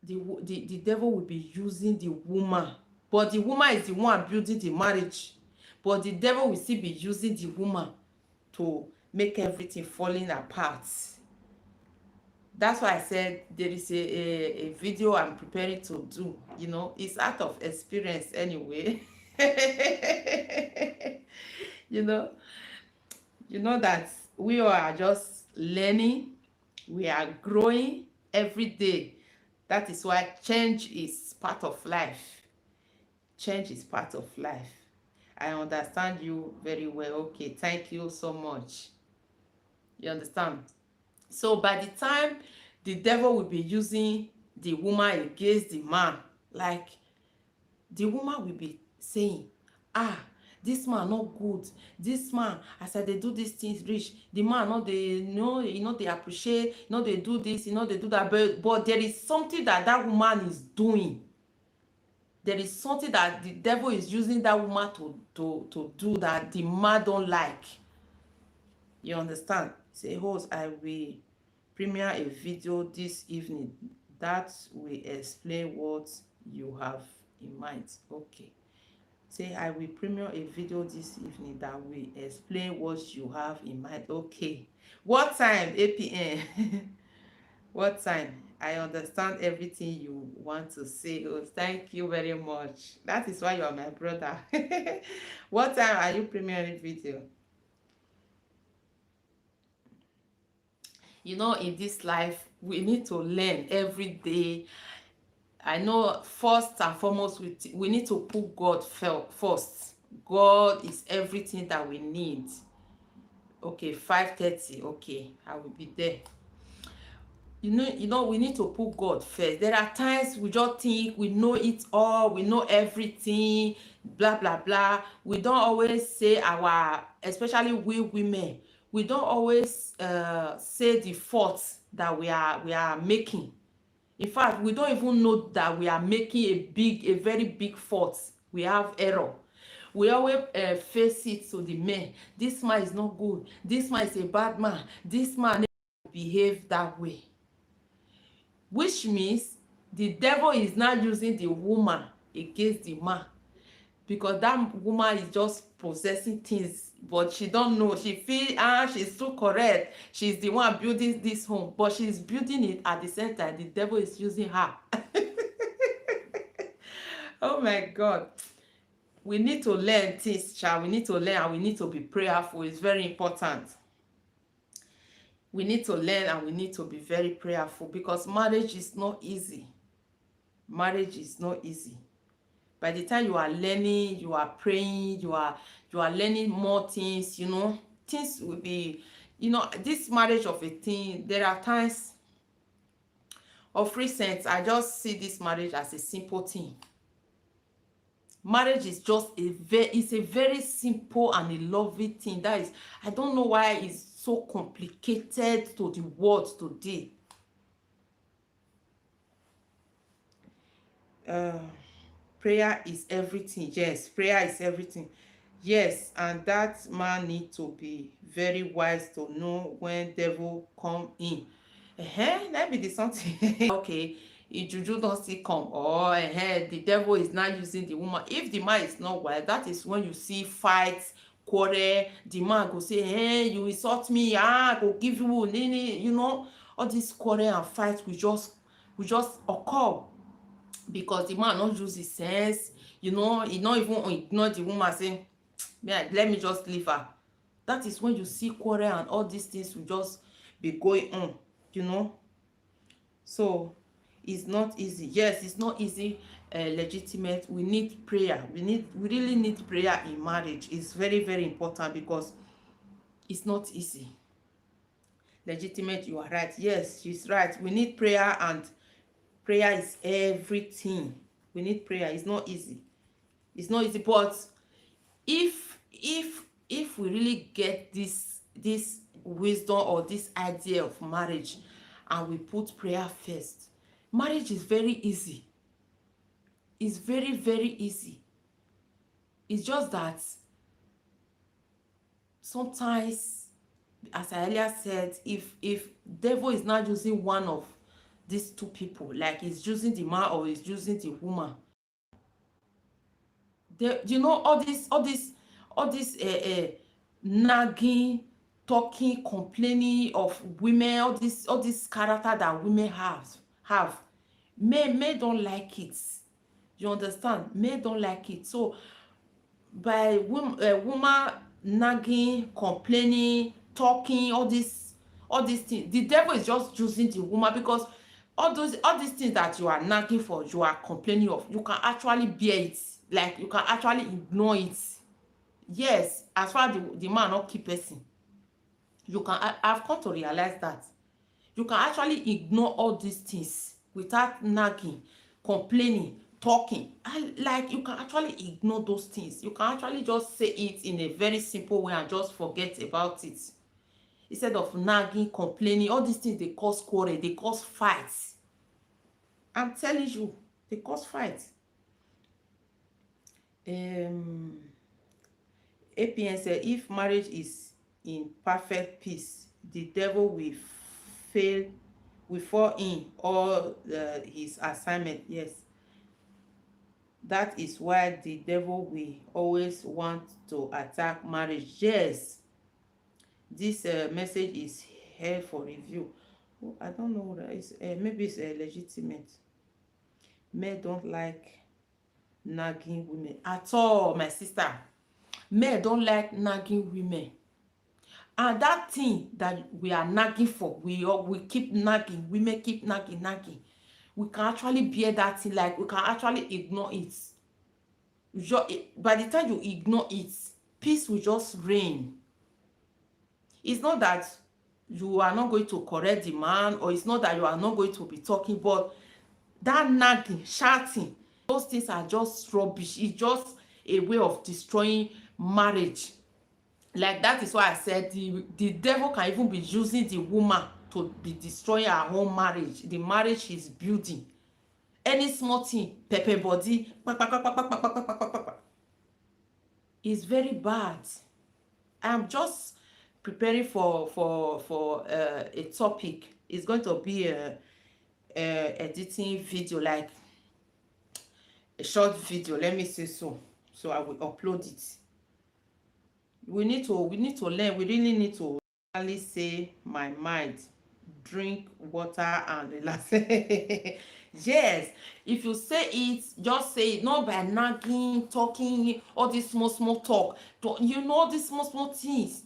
the devil will be using the woman, but the woman is the one building the marriage, but the devil will still be using the woman to make everything falling apart. That's why I said there is a video I'm preparing to do. It's out of experience anyway. you know that we are just learning, we are growing every day. That is why change is part of life. Change is part of life. I understand you very well. Okay, thank you so much. You understand? So by the time the devil will be using the woman against the man, like the woman will be saying, this man not good, this man, as I dey do these things reach, the man no dey they appreciate, they do this, they do that. But there is something that woman is doing There is something that the devil is using that woman to do that the man don't like. You understand? Say, host, I will premiere a video this evening that will explain what you have in mind. Okay. Say, I will premiere a video this evening that will explain what you have in mind. Okay. What time? 8 p.m. What time? I understand everything you want to say. Oh, thank you very much. That is why you are my brother. What time are you premiering video? You know, in this life, we need to learn every day. I know first and foremost, we need to put God first. God is everything that we need. Okay, 5:30. Okay, I will be there. We need to put God first. There are times we just think we know it all, we know everything, blah blah blah. We don't always say especially we women, we don't always say the faults that we are making. In fact, we don't even know that we are making a very big fault. We have error. We always face it to the men. This man is not good. This man is a bad man. This man behave that way. Which means the devil is now using the woman against the man, because that woman is just possessing things, but she don't know. She feel she's so correct, she's the one building this home, but she's building it at the same time the devil is using her. Oh my God, we need to learn things, child. We need to learn, and we need to be prayerful. It's very important. We need to learn and we need to be very prayerful, because marriage is not easy. Marriage is not easy. By the time you are learning, you are praying, you are learning more things, things will be, this marriage of a thing. There are times of recent, I just see this marriage as a simple thing. Marriage is just it's a very simple and a lovely thing. That is, I don't know why it's so complicated to the world today. Prayer is everything. Yes, prayer is everything. Yes, and that man need to be very wise to know when devil come in. That be the something. Okay, if juju don still come, or the devil is not using the woman. If the man is not wise, that is when you see fights, quarrel. The man go say, you insult me, go give you nini, all this quarrel and fight will just occur, because the man not use his sense. He not even ignore the woman, say, let me just leave her. That is when you see quarrel and all these things will just be going on. So it's not easy. Yes, it's not easy. Legitimate. We need prayer. We really need prayer in marriage. It's very, very important, because it's not easy. Legitimate, you are right. Yes, she's right. We need prayer, and prayer is everything. We need prayer. It's not easy. It's not easy, but if we really get this wisdom or this idea of marriage, and we put prayer first, marriage is very easy. It's very, very easy. It's just that sometimes, as I earlier said, if devil is not using one of these two people, like he's using the man or he's using the woman, all this nagging, talking, complaining of women, all this character that women have, men don't like it. You understand? Men don't like it. So by woman nagging, complaining, talking, all these things, the devil is just using the woman, because all these things that you are nagging for, you are complaining of, you can actually bear it. Like, you can actually ignore it. Yes, as far as the man not keep person, I've come to realize that you can actually ignore all these things without nagging, complaining, talking. Like, you can actually ignore those things. You can actually just say it in a very simple way and just forget about it, instead of nagging, complaining. All these things, they cause quarrel, they cause fights. I'm telling you, they cause fights. um APN said, if marriage is in perfect peace, the devil fail will fall in all his assignment. Yes, that is why the devil will always want to attack marriage. Yes, this message is here for review. Oh, I don't know what that is. Maybe it's legitimate. Men don't like nagging women at all, my sister. Men don't like nagging women. And that thing that we are nagging for, we keep nagging, women keep nagging. We can actually bear that thing, like we can actually ignore it. By the time you ignore it, peace will just reign. It's not that you are not going to correct the man, or it's not that you are not going to be talking, but that nagging, shouting, those things are just rubbish. It's just a way of destroying marriage. Like, that is why I said the devil can even be using the woman to be destroying her own marriage, the marriage she's building. Any small thing, pepper body, is very bad. I'm just preparing for a topic. It's going to be a editing video, like a short video, let me say so I will upload it. We need to learn. We really need to really say my mind, drink water and relax. Yes, if you say it, just say it, not by nagging, talking, all this small talk. You know, these small things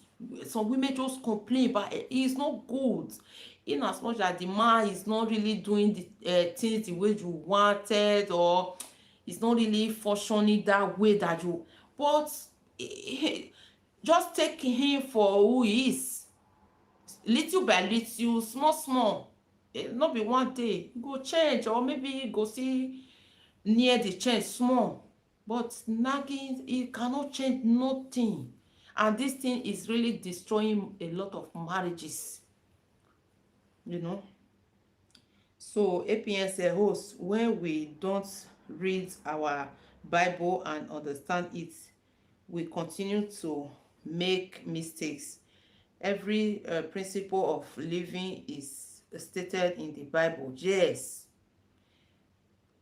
some women just complain, but it's not good. In as much as the man is not really doing the things the way you wanted, or it's not really functioning that way that you, but just take him for who he is, little by little, small. Not be one day go change, or maybe go see near the change small. But nagging, it cannot change nothing, and this thing is really destroying a lot of marriages, you know. So APN's host, when we don't read our Bible and understand it, we continue to make mistakes. Every principle of living is stated in the Bible. Yes,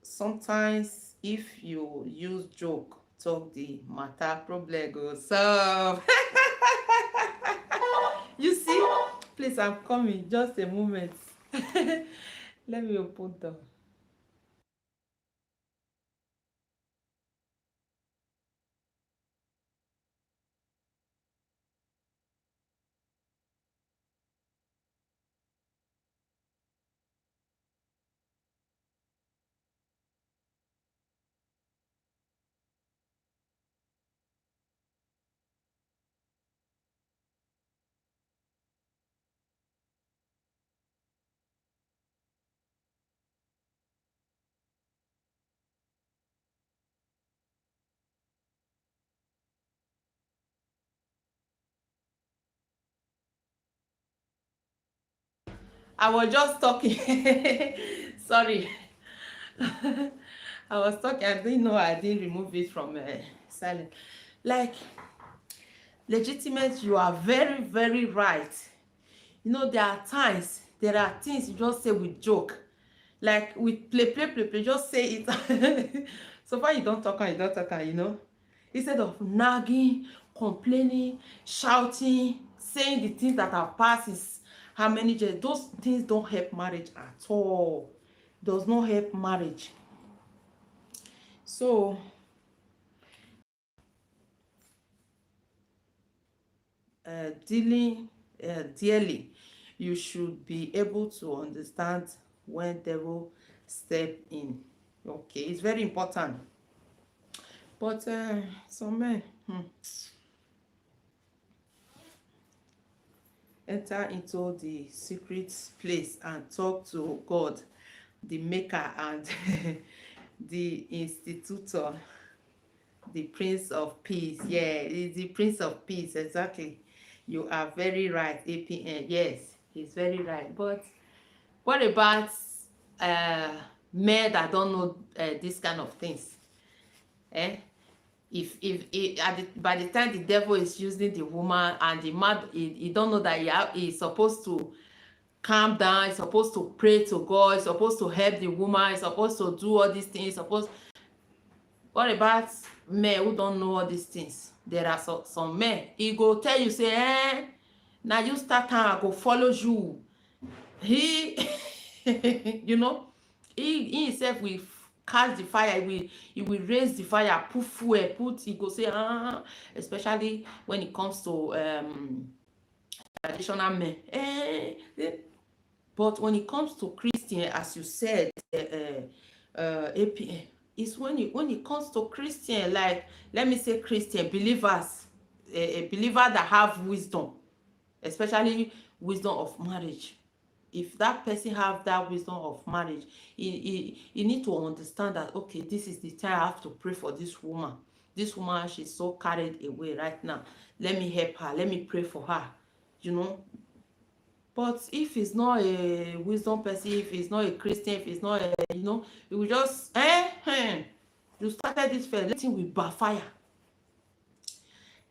sometimes if you use joke talk, the matter problem go solve. You see, please, I'm coming, just a moment. Let me open door. I was just talking. Sorry. I was talking. I didn't know I didn't remove it from silent. Like, legitimate, you are very right. You know, there are times, there are things you just say with joke, like with play, just say it. So far you don't talk, and you know, instead of nagging, complaining, shouting, saying the things that have passed is how many years, those things don't help marriage at all. Does not help marriage. So dealing dearly, you should be able to understand when devil step in. Okay, it's very important. But some men enter into the secret place and talk to God, the maker and the institutor, the Prince of Peace. Yeah, he's the Prince of Peace, exactly. You are very right, APN. Yes, he's very right. But what about uh men that don't know this kind of things? Eh? By the time the devil is using the woman, and the man, he don't know that he's supposed to calm down, he's supposed to pray to God, he's supposed to help the woman, he's supposed to do all these things, what about men who don't know all these things? There are some men, he go tell you say, now you start time, I go follow you. He you know, he himself will catch the fire, he will raise the fire, put fuel, he go say, especially when it comes to traditional men. But when it comes to Christian, as you said, APM, it's when it comes to Christian, like, let me say Christian believers, a believer that have wisdom, especially wisdom of marriage. If that person have that wisdom of marriage, he need to understand that, okay, this is the time I have to pray for this woman. This woman, she's so carried away right now. Let me help her. Let me pray for her. You know. But if he's not a wisdom person, if he's not a Christian, if he's not a, he will just, you started this first, let him will backfire.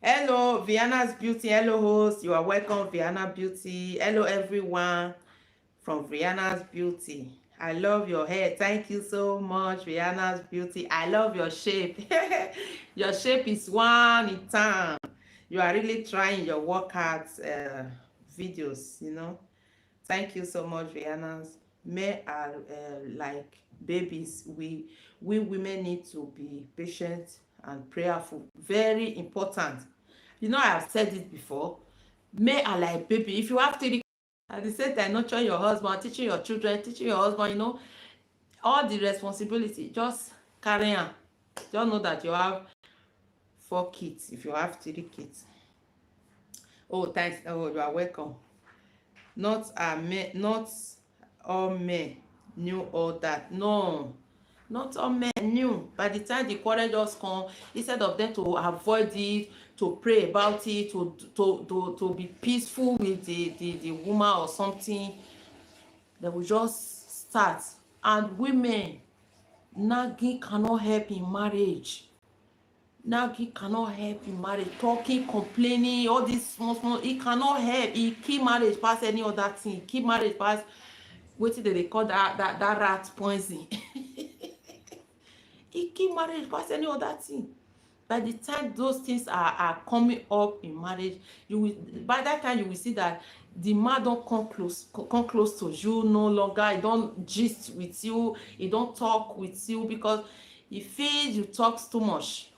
Hello, Vienna's Beauty. Hello, host. You are welcome, Vienna Beauty. Hello, everyone from Vienna's Beauty. I love your hair. Thank you so much, Vienna's Beauty. I love your shape. Your shape is one in town. You are really trying your workout videos, Thank you so much, Vienna's. Men are like babies. We women need to be patient and prayerful. Very important. I have said it before. Men are like baby. If you have three, at the same time, nurturing your husband, teaching your children, teaching your husband, all the responsibility, just carry on. Just know that you have 4 kids. If you have 3 kids. Oh, thanks. Oh, you are welcome. Not all men knew all that. No, not all men knew. By the time the quarrel just come, instead of them to avoid it, to pray about it, to be peaceful with the woman or something, they will just start. And women, nagging cannot help in marriage. Nagging cannot help in marriage. Talking, complaining, all this small, it cannot help. It keep marriage past any other thing. Keep marriage past wetin they call that rat poison. It keep marriage past any other thing. By the time those things are coming up in marriage, by that time you will see that the man don't come close to you no longer. He don't gist with you, he don't talk with you, because he feels you talk too much.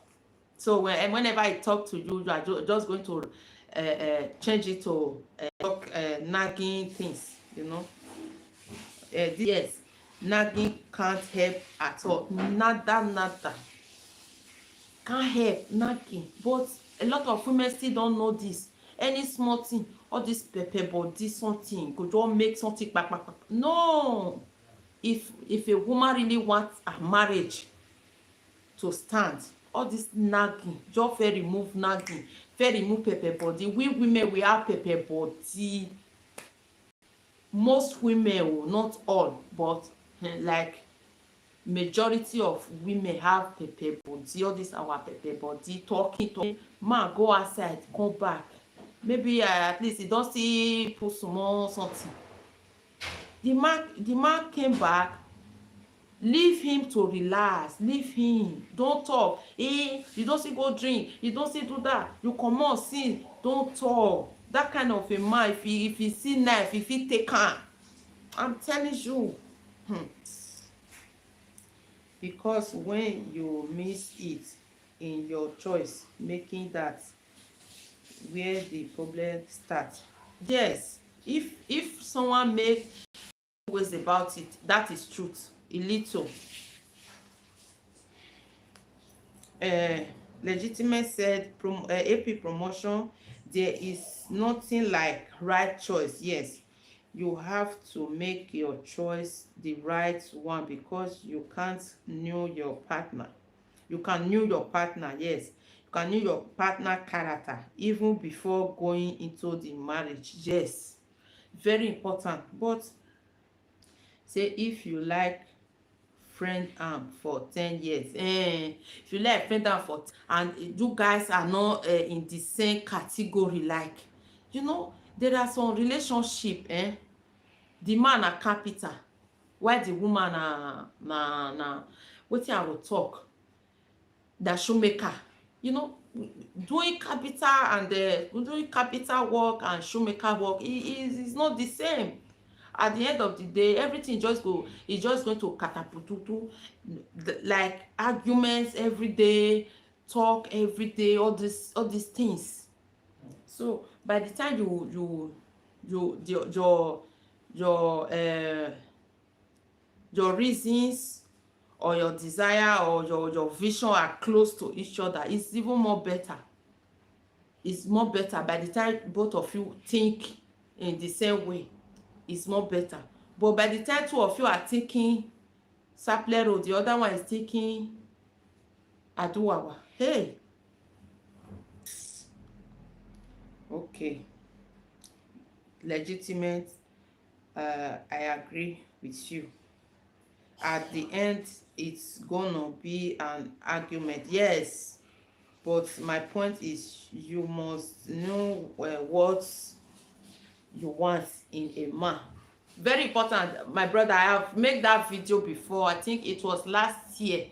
So whenever I talk to you, you are just going to change it to talk nagging things, Yes, nagging can't help at all. Nada. Can't help nagging. But a lot of women still don't know this. Any small thing, all this pepper body, something, go just make something back. No. If a woman really wants a marriage to stand, all this nagging, just very remove nagging, very remove pepper body. We women, we have pepper body. Most women, not all, but like majority of women have pepper body. All this our pepper body, talking. Man go outside, come back, maybe at least he don still put small something. The man came back. Leave him to relax. Leave him. Don't talk. You don't see go drink, you don't see do that, you comot see, don't talk. That kind of a man, if he see knife, if he take am, I'm telling you. Because when you miss it in your choice making, that where the problem starts. Yes, if someone make ways about it, that is truth. A little. Legitimate said, AP promotion, there is nothing like right choice. Yes, you have to make your choice the right one, because you can't know your partner. You can know your partner, yes. You can know your partner character even before going into the marriage. Yes, very important. But say if you like friend for 10 years, if you let friend for and you guys are not in the same category, like, you know, there are some relationship, the man na carpenter while the woman na wetin I go talk, that shoemaker, you know, doing carpenter and doing carpenter work and shoemaker work is not the same. At the end of the day, everything just go, it's just going to catapult, like arguments every day, talk every day, all these things. So by the time your reasons or your desire or your vision are close to each other, it's even more better. It's more better by the time both of you think in the same way. It's more better. But by the time two of you are thinking Saplero, the other one is thinking Aduwawa. Hey, okay, legitimate. I agree with you. At the end, it's gonna be an argument, yes, but my point is you must know what you want in a man. Very important, my brother. I have made that video before. I think it was last year.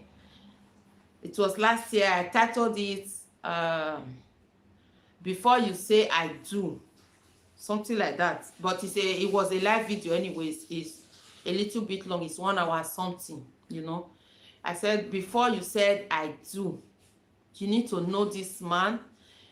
I titled it before you say I do, something like that, but it was a live video anyways. It's a little bit long, it's 1 hour something, you know. I said before you said I do, you need to know this man,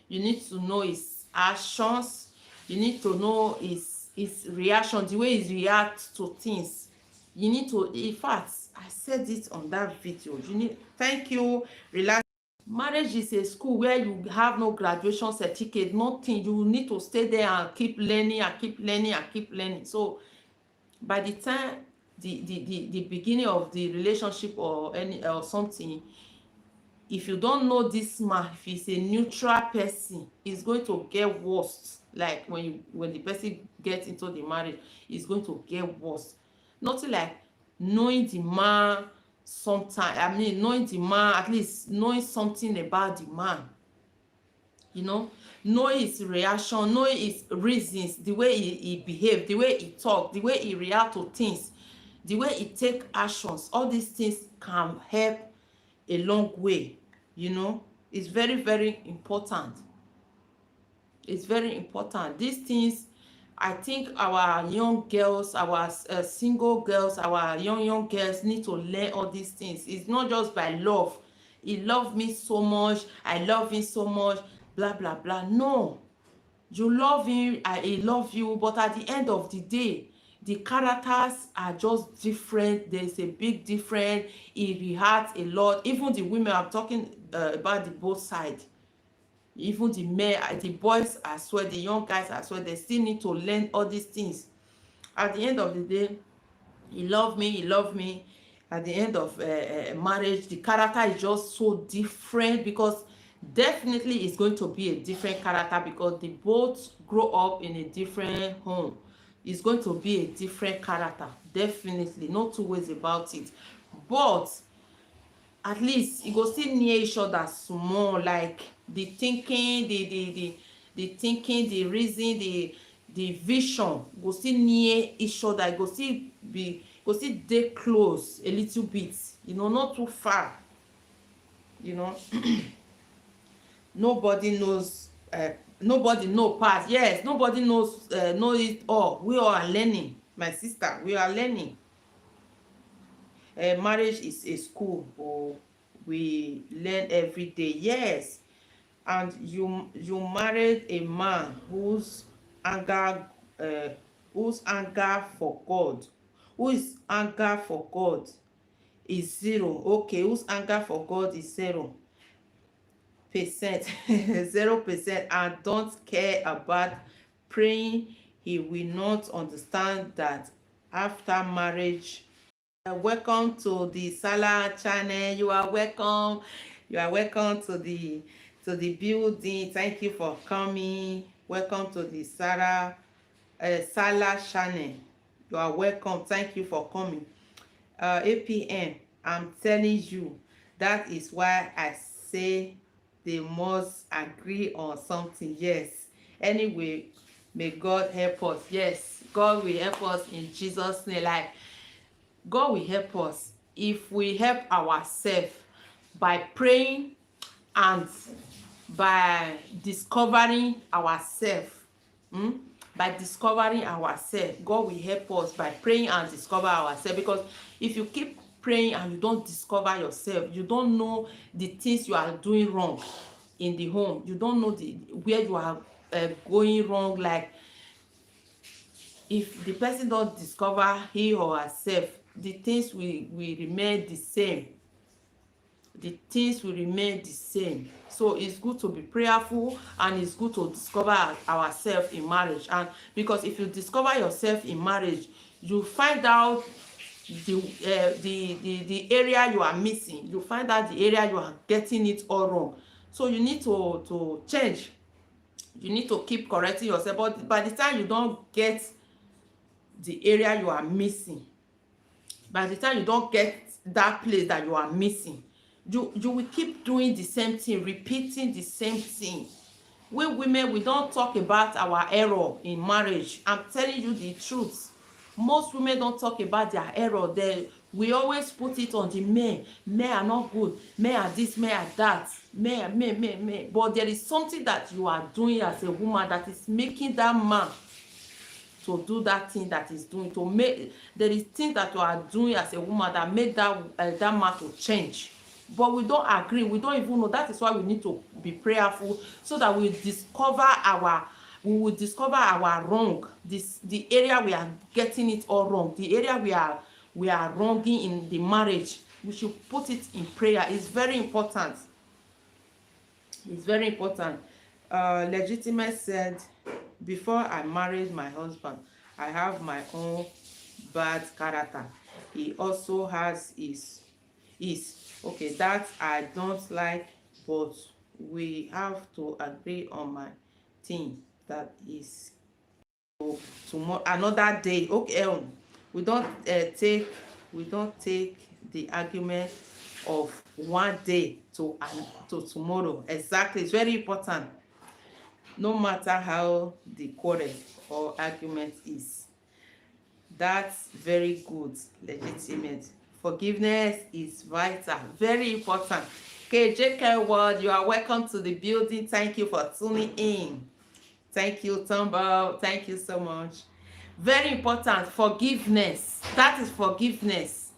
you need to know his actions, you need to know his reaction, the way he reacts to things. You need to, in fact, I said it on that video. You need, thank you, relax. Marriage is a school where you have no graduation certificate, nothing. You need to stay there and keep learning and keep learning and keep learning. So by the time the beginning of the relationship or any or something, if you don't know this man, if he's a neutral person, it's going to get worse. Like when the person gets into the marriage, it's going to get worse. Nothing like knowing the man sometimes. I mean, knowing the man, at least knowing something about the man. You know his reaction, know his reasons, the way he behave, the way he talk, the way he react to things, the way he take actions. All these things can help a long way. You know, it's very, very important. It's very important. These things, I think our young girls, our single girls, our young girls need to learn all these things. It's not just by love. He loved me so much, I love him so much, blah blah blah. No, you love him, he love you, but at the end of the day, the characters are just different. There's a big difference. He reacts a lot. Even the women, I'm talking about the both sides. Even the men, the boys as well, the young guys as well, they still need to learn all these things. At the end of the day, he loved me. At the end of marriage, the character is just so different, because definitely it's going to be a different character, because they both grow up in a different home. It's going to be a different character, definitely, no two ways about it. But at least you go still near each other small, like the thinking, the thinking, the reason, the vision go still near each other. It go still dey close a little bit, you know, not too far, you know. Nobody knows, nobody know pass. Yes, nobody knows know it all. We all are learning, my sister, we are learning. Marriage is a school, but we learn every day. Yes, and you married a man anger whose anger for God, whose anger for God is 0. Okay, whose anger for God is 0%, 0%, and don't care about praying. He will not understand that after marriage. Welcome to the Salah channel. You are welcome. You are welcome to the building. Thank you for coming. Welcome to the Salah channel. You are welcome. Thank you for coming. 8 p.m. I'm telling you, that is why I say they must agree on something. Yes. Anyway, may God help us. Yes, God will help us in Jesus' name. Like, God will help us if we help ourselves by praying and by discovering ourselves. Hmm? By discovering ourselves, God will help us by praying and discover ourselves. Because if you keep praying and you don't discover yourself, you don't know the things you are doing wrong in the home. You don't know where you are going wrong. Like, if the person don't discover he or herself, the things will remain the same. The things will remain the same. So it's good to be prayerful, and it's good to discover ourselves in marriage. And because if you discover yourself in marriage, you find out the area you are missing. You find out the area you are getting it all wrong. So you need to change. You need to keep correcting yourself. But by the time you don't get the area you are missing, by the time you don't get that place that you are missing, you will keep doing the same thing, repeating the same thing. We women, we don't talk about our error in marriage. I'm telling you the truth. Most women don't talk about their error. We always put it on the men. Men are not good. Men are this, men are that. Men. But there is something that you are doing as a woman that is making that man to do that thing that is doing. To make, there is things that you are doing as a woman that make that man to change. But we don't agree. We don't even know. That is why we need to be prayerful, so that we will discover our wrong. The area we are getting it all wrong. The area we are wronging in the marriage. We should put it in prayer. It's very important. It's very important. Legitimate said, before I married my husband, I have my own bad character. He also has his okay, that I don't like, but we have to agree on my thing. That is tomorrow, another day. Okay, we don't take the argument of one day to tomorrow. Exactly. It's very important. No matter how the quarrel or argument is. That's very good. Legitimate. Forgiveness is vital. Very important. Okay, JK World, you are welcome to the building. Thank you for tuning in. Thank you, Tumble. Thank you so much. Very important. Forgiveness. That is forgiveness.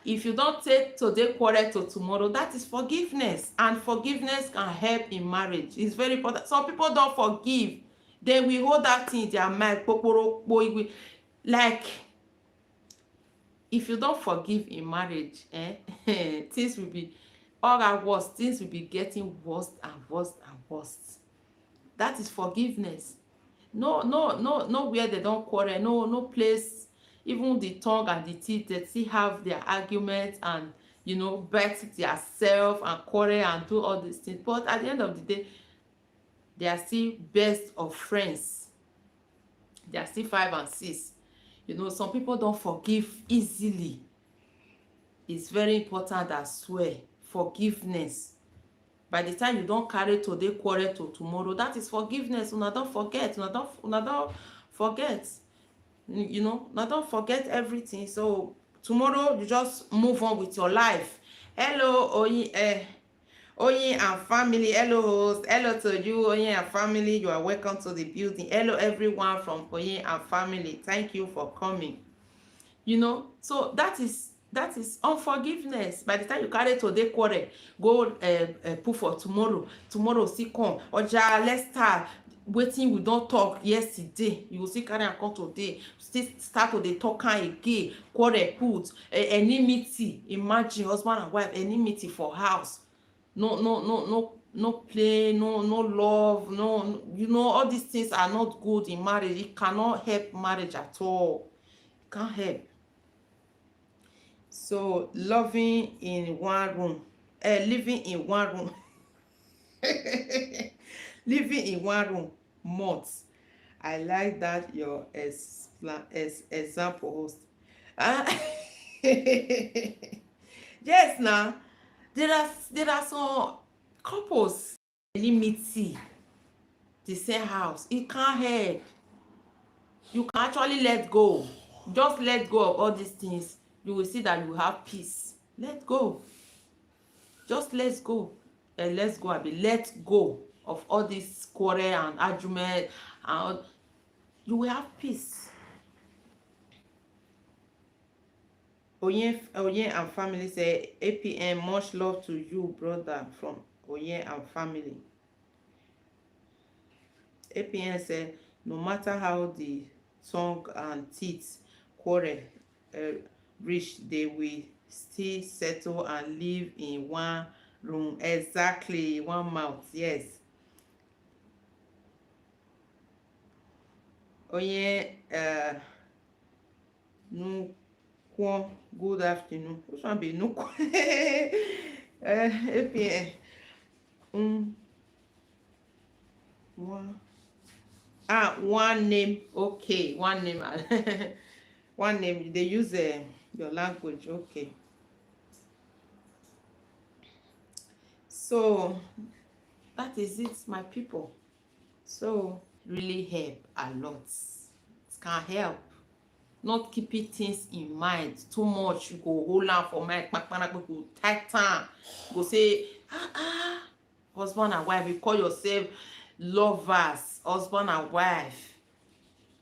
If you don't take today quarrel to tomorrow, that is forgiveness. And forgiveness can help in marriage. It's very important. Some people don't forgive. Then we hold that thing in their mind. Like, if you don't forgive in marriage, things will be all at worse. Things will be getting worse and worse and worse. That is forgiveness. Nowhere they don't quarrel. No place. Even the tongue and the teeth, they still have their arguments and bet themselves and quarrel and do all these things. But at the end of the day, they are still best of friends. They are still 5 and 6. Some people don't forgive easily. It's very important as well. Forgiveness. By the time you don't carry today quarrel to tomorrow, that is forgiveness. Una don't forget. Una don't forget. Now don't forget everything. So tomorrow you just move on with your life. Hello, Oyin and family. Hello, host. Hello to you, Oyin and family. You are welcome to the building. Hello, everyone from Oyin and family. Thank you for coming. So that is unforgiveness. By the time you carry today quarrel, go put for tomorrow still come. Oja, let's start. Wetin we don talk yesterday, you go still carry am come today, still start to dey talk am again. Quarrel put enmity. Imagine husband and wife enmity for house. No play, no love, no, all these things are not good in marriage. It cannot help marriage at all. It can't help. So living in one room living in one room months. I like that your example, host. Yes, now there are some couples enmity the same house. It can't help. You can actually let go. Just let go of all these things. You will see that you will have peace. Let go. Just let go. Let's go, abi. Let go of all this quarrel and argument, and you will have peace. Oyen and family say, APM, much love to you, brother, from Oyen and family. APN say, no matter how the tongue and teeth quarrel uh, reach, they will still settle and live in one room. Exactly, one mouth. Yes. Oye, Nukwo, good afternoon. Which one be Nukwo? APN. One. One name. Okay, one name. One name. They use your language. Okay. So that is it, my people. So really help a lot. It can help. Not keeping things in mind too much. You go hold on for mind, go tighten, go say, husband and wife. You call yourself lovers, husband and wife.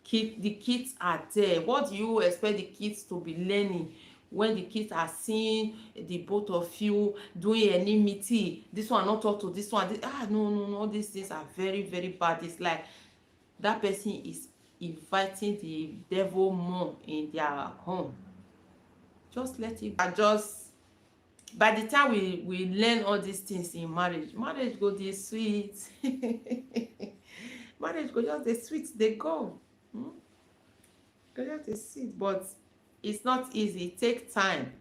The kids are there. What do you expect the kids to be learning when the kids are seeing the both of you doing enmity? This one not talk to this one. No, these things are very, very bad. It's like that person is inviting the devil more in their home. Just let it go. Just by the time we learn all these things in marriage go dey sweet. Marriage go just dey sweet dey go. Go just dey sweet, but it's not easy. It takes time.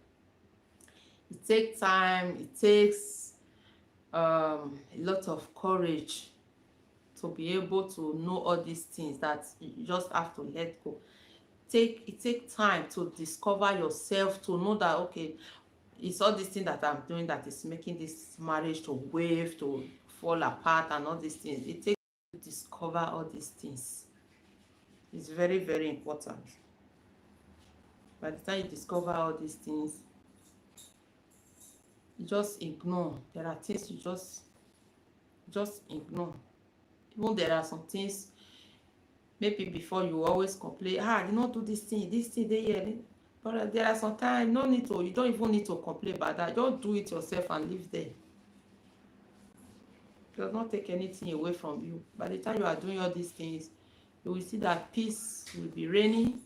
It takes time. It takes a lot of courage to be able to know all these things that you just have to let go. It takes time to discover yourself, to know that, okay, it's all this thing that I'm doing that is making this marriage to wave, to fall apart, and all these things. It takes to discover all these things. It's very, very important. By the time you discover all these things, you just ignore. There are things you just ignore. Even there are some things, maybe before you always complain, you not do this thing dey here. But there are some times you don't even need to complain about that. Just do it yourself and live there. It does not take anything away from you. By the time you are doing all these things, you will see that peace will be reigning,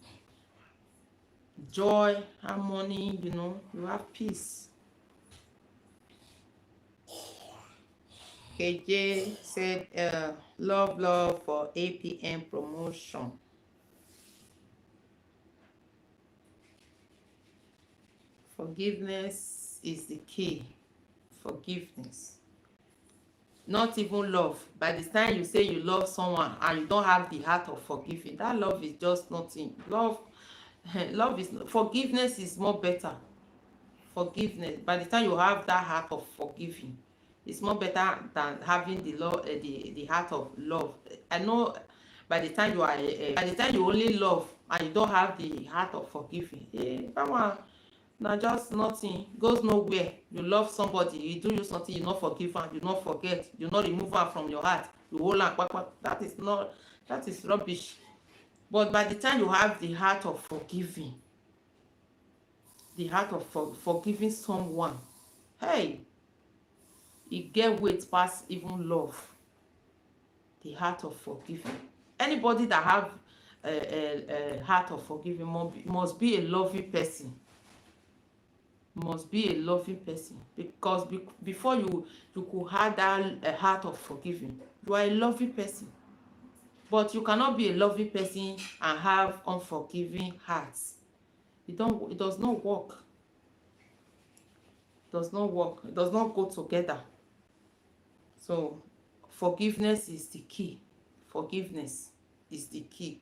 joy, harmony, you have peace. KJ said, love for APM promotion. Forgiveness is the key. Forgiveness. Not even love. By the time you say you love someone and you don't have the heart of forgiving, that love is just nothing. Forgiveness is more better. Forgiveness. By the time you have that heart of forgiving, it's more better than having the heart of love. I know by the time you only love and you don't have the heart of forgiving, that one na just nothing, goes nowhere. You love somebody, you do something, you not forgive am, you not forget, you not remove am from your heart, you hold am kpakpa. That is rubbish. But by the time you have the heart of forgiving, forgiving someone, hey, e get weight pass even love. The heart of forgiving. Anybody that have a heart of forgiving must be a loving person. Must be a loving person, because before you could have that heart of forgiving, you are a loving person. But you cannot be a loving person and have unforgiving hearts. It does not work. It does not work. It does not go together. So forgiveness is the key. Forgiveness is the key.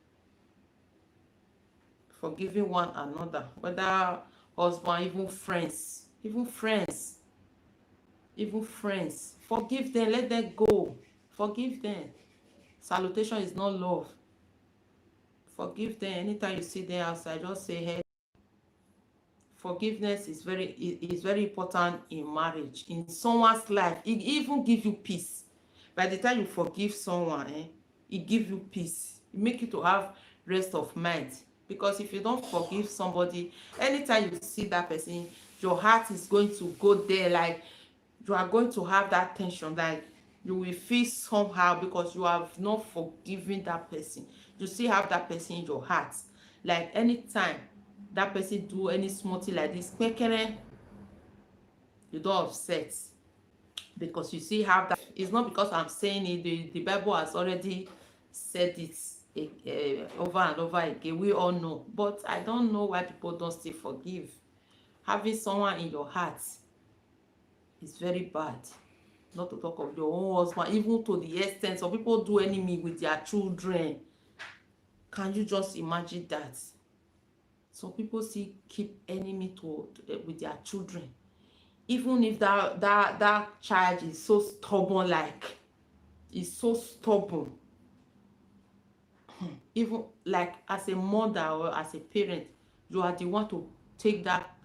Forgiving one another, whether husband, even friends, even friends, forgive them, let them go, forgive them. Salutation is not love. Forgive them. Anytime you see them outside, just say hey. Forgiveness is very important in marriage, in someone's life. It even give you peace. By the time you forgive someone, it give you peace. It make you to have rest of mind. Because if you don't forgive somebody, anytime you see that person, your heart is going to go there, like you are going to have that tension, like you will feel somehow because you have not forgiven that person. You still have that person in your heart. Like anytime that person do any small thing like this, you don't upset because you still have that. It's not because I'm saying it. The Bible has already said it over and over again. We all know, but I don't know why people don't still forgive. Having someone in your heart is very bad. Not to talk of your own husband, even to the extent some people do enemy with their children. Can you just imagine that? Some people still keep enemy with their children, even if that child is so stubborn, like is so stubborn. Even like as a mother or as a parent, you are the one to take that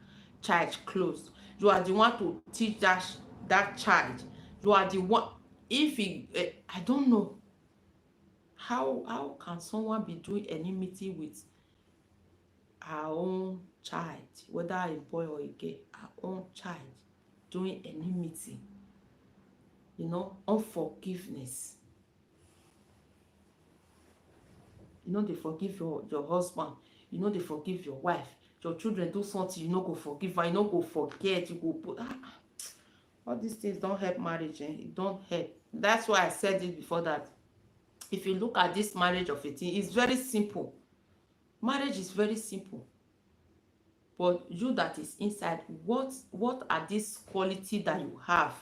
child close. You are the one to teach that child. You are the one. If he I don't know how can someone be doing enmity with our own child, whether a boy or a girl, our own child, doing enmity, unforgiveness. They forgive your husband, they forgive your wife, your children do something, go forgive, and go forget, you go put all these things don't help marriage. It don't help. That's why I said it before, that if you look at this marriage of 18, it's very simple. Marriage is very simple. But you that is inside, what are these qualities that you have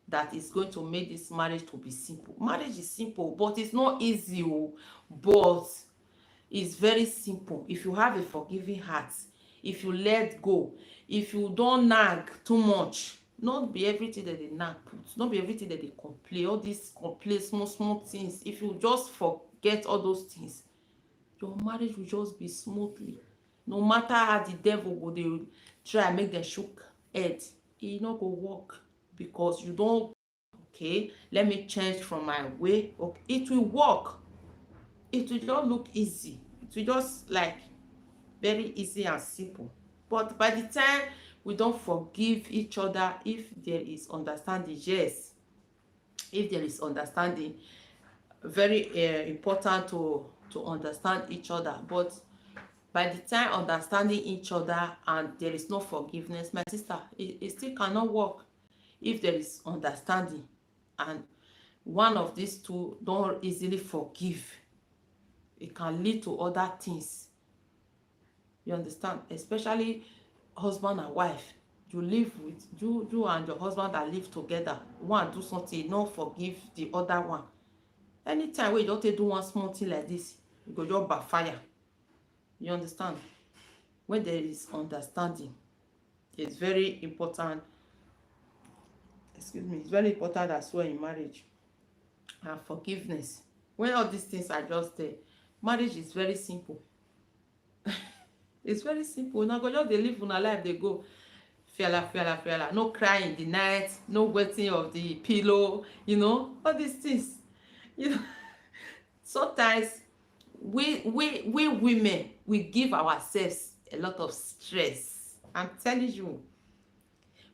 that is going to make this marriage to be simple? Marriage is simple, but it's not easy, but it's very simple. If you have a forgiving heart, if you let go, if you don't nag too much, not be everything that they nag put, not be everything that they complain, all these complain small things. If you just forget all those things, your marriage will just be smoothly. No matter how the devil go dey try and make them shook head, e no go work, because you don't, okay, let me change from my way. Okay, it will work. It will just look easy. It will just like very easy and simple. But by the time we don't forgive each other, if there is understanding, yes, if there is understanding, very important to understand each other. But by the time understanding each other and there is no forgiveness, my sister, it still cannot work. If there is understanding and one of these two don't easily forgive, it can lead to other things. You understand? Especially husband and wife. You live with you and your husband that live together. One do something, not forgive the other one. Anytime wey you don't do one small thing like this, you go just backfire. You understand? When there is understanding, it's very important. Excuse me, it's very important as well in marriage. And forgiveness. When all these things are just there, marriage is very simple. It's very simple. Now go just dey live una life, dey go fiala. No cry in the night, no wetting of the pillow, all these things. Sometimes we women, we give ourselves a lot of stress. I'm telling you,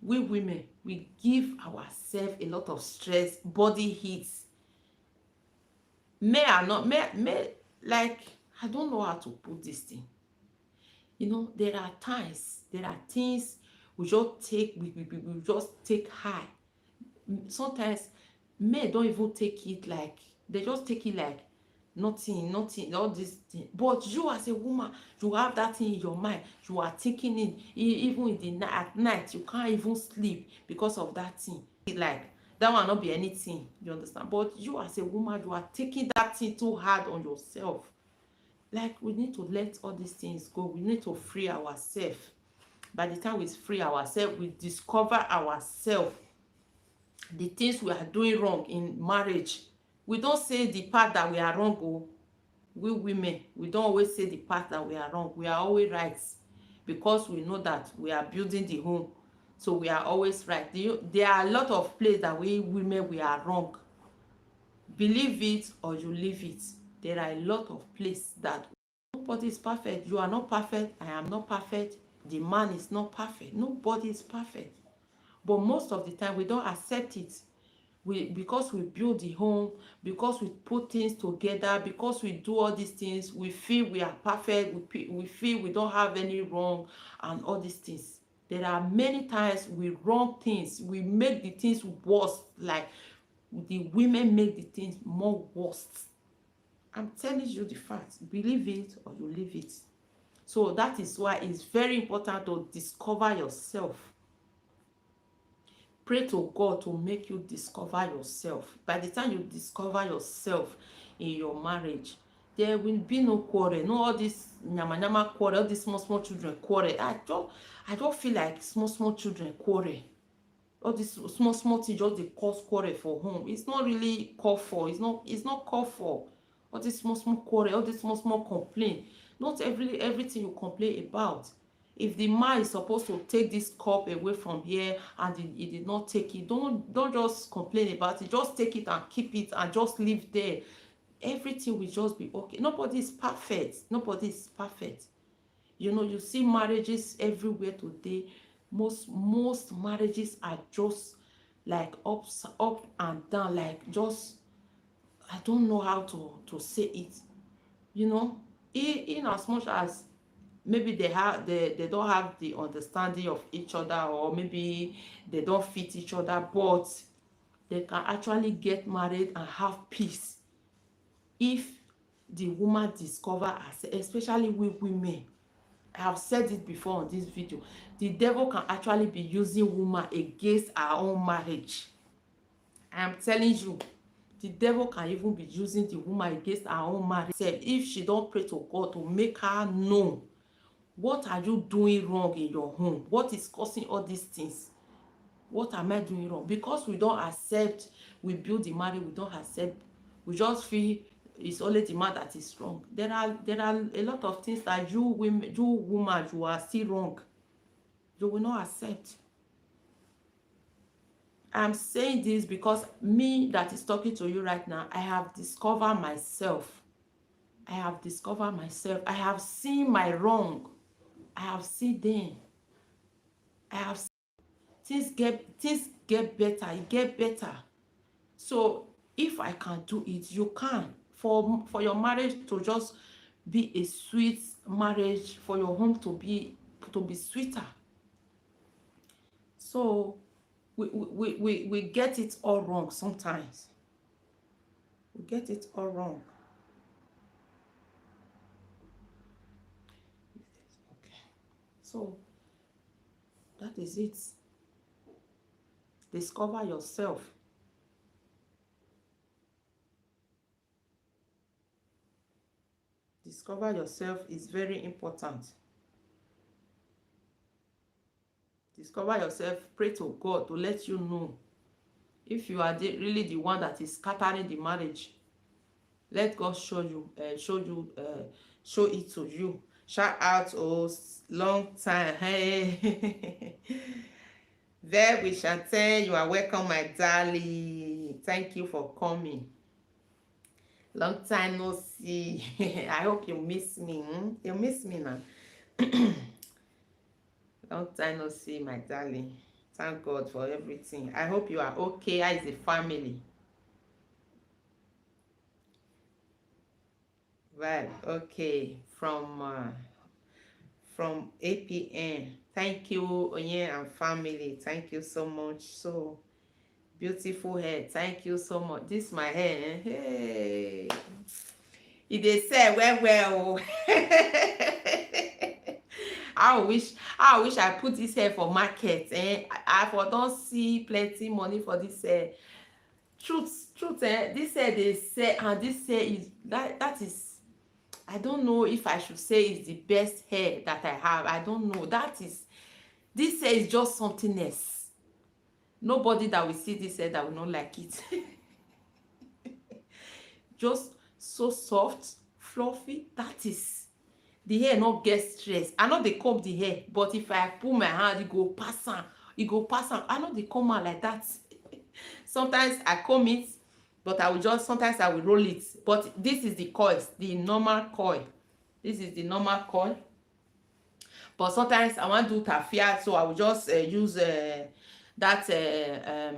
we women, we give ourselves a lot of stress, body heat. May like, I don't know how to put this thing. There are things we just take, we just take high. Sometimes men don't even take it like, they just take it like nothing, all this thing. But you as a woman, you have that thing in your mind, you are thinking it, even in the night, at night you can't even sleep because of that thing. Like that will not be anything, you understand? But you as a woman, you are taking that thing too hard on yourself. Like, we need to let all these things go. We need to free ourselves. By the time we free ourselves, we discover ourselves, the things we are doing wrong in marriage. We don't say the part that we are wrong. Oh, we women, we don't always say the part that we are wrong. We are always right, because we know that we are building the home, so we are always right. There are a lot of places that we women, we are wrong. Believe it or you leave it. There are a lot of places that nobody is perfect. You are not perfect, I am not perfect, the man is not perfect, nobody is perfect. But most of the time we don't accept it. Because we build the home, because we put things together, because we do all these things, we feel we are perfect, we feel we don't have any wrong, and all these things. There are many times we wrong things, we make the things worse. Like, the women make the things more worse. I'm telling you the facts. Believe it or you leave it. So that is why it's very important to discover yourself. Pray to God to make you discover yourself. By the time you discover yourself in your marriage, there will be no quarrel, no all this nyama nyama quarrel, all these small children quarrel. I don't feel like small children quarrel. All these small things just dey cause quarrel for home. It's not really called for. It's not called for. All these small quarrel, all these small complaint. Not everything you complain about. If the man is supposed to take this cup away from here and he did not take it, don't just complain about it. Just take it and keep it and just leave there. Everything will just be okay. Nobody is perfect. Nobody is perfect. You know, you see marriages everywhere today. Most marriages are just like up and down, like just, I don't know how to say it. You know, in as much as maybe they don't have the understanding of each other, or maybe they don't fit each other, but they can actually get married and have peace if the woman discover herself, especially with women. I have said it before on this video. The devil can actually be using woman against our own marriage. I am telling you, the devil can even be using the woman against our own marriage if she don't pray to God to make her know, what are you doing wrong in your home? What is causing all these things? What am I doing wrong? Because we don't accept, we build the marriage, we don't accept, we just feel it's only the man that is wrong. There are a lot of things that you women, you are still wrong. You will not accept. I'm saying this because me that is talking to you right now, I have discovered myself. I have discovered myself. I have seen my wrong. I have seen them. I have things get better. It get better. So if I can do it, you can. For your marriage to just be a sweet marriage, for your home to be sweeter. So we get it all wrong sometimes. We get it all wrong. Okay. So that is it. Discover yourself. Discover yourself is very important. Discover yourself. Pray to God to let you know if you are really the one that is scattering the marriage. Let God show it to you. Shout out, oh, long time. Hey. There we shall tell you are welcome, my darling. Thank you for coming. Long time no see. I hope you miss me. You miss me now. Long time no see, my darling. Thank God for everything. I hope you are okay. How is the family? Right, okay. From APN. Thank you, Onye and family. Thank you so much. So beautiful hair. Thank you so much. This my hair. Hey. It dey sell well. I wish I put this hair for market. I for don't see plenty money for this hair. Truth, this hair they sell, and this hair is that is, I don't know if I should say it's the best hair that I have. I don't know. That is This hair is just something else. Nobody that will see this hair that will not like it. Just so soft, fluffy. That is, the hair not get stress. I know they comb the hair, but if I put my hand, it go pass am. E go pass am. I know they comb am like that. Sometimes I comb it, but I will just, sometimes I will roll it. But this is the coils, the normal coil. This is the normal coil. But sometimes I want to do taffia, so I will just use that a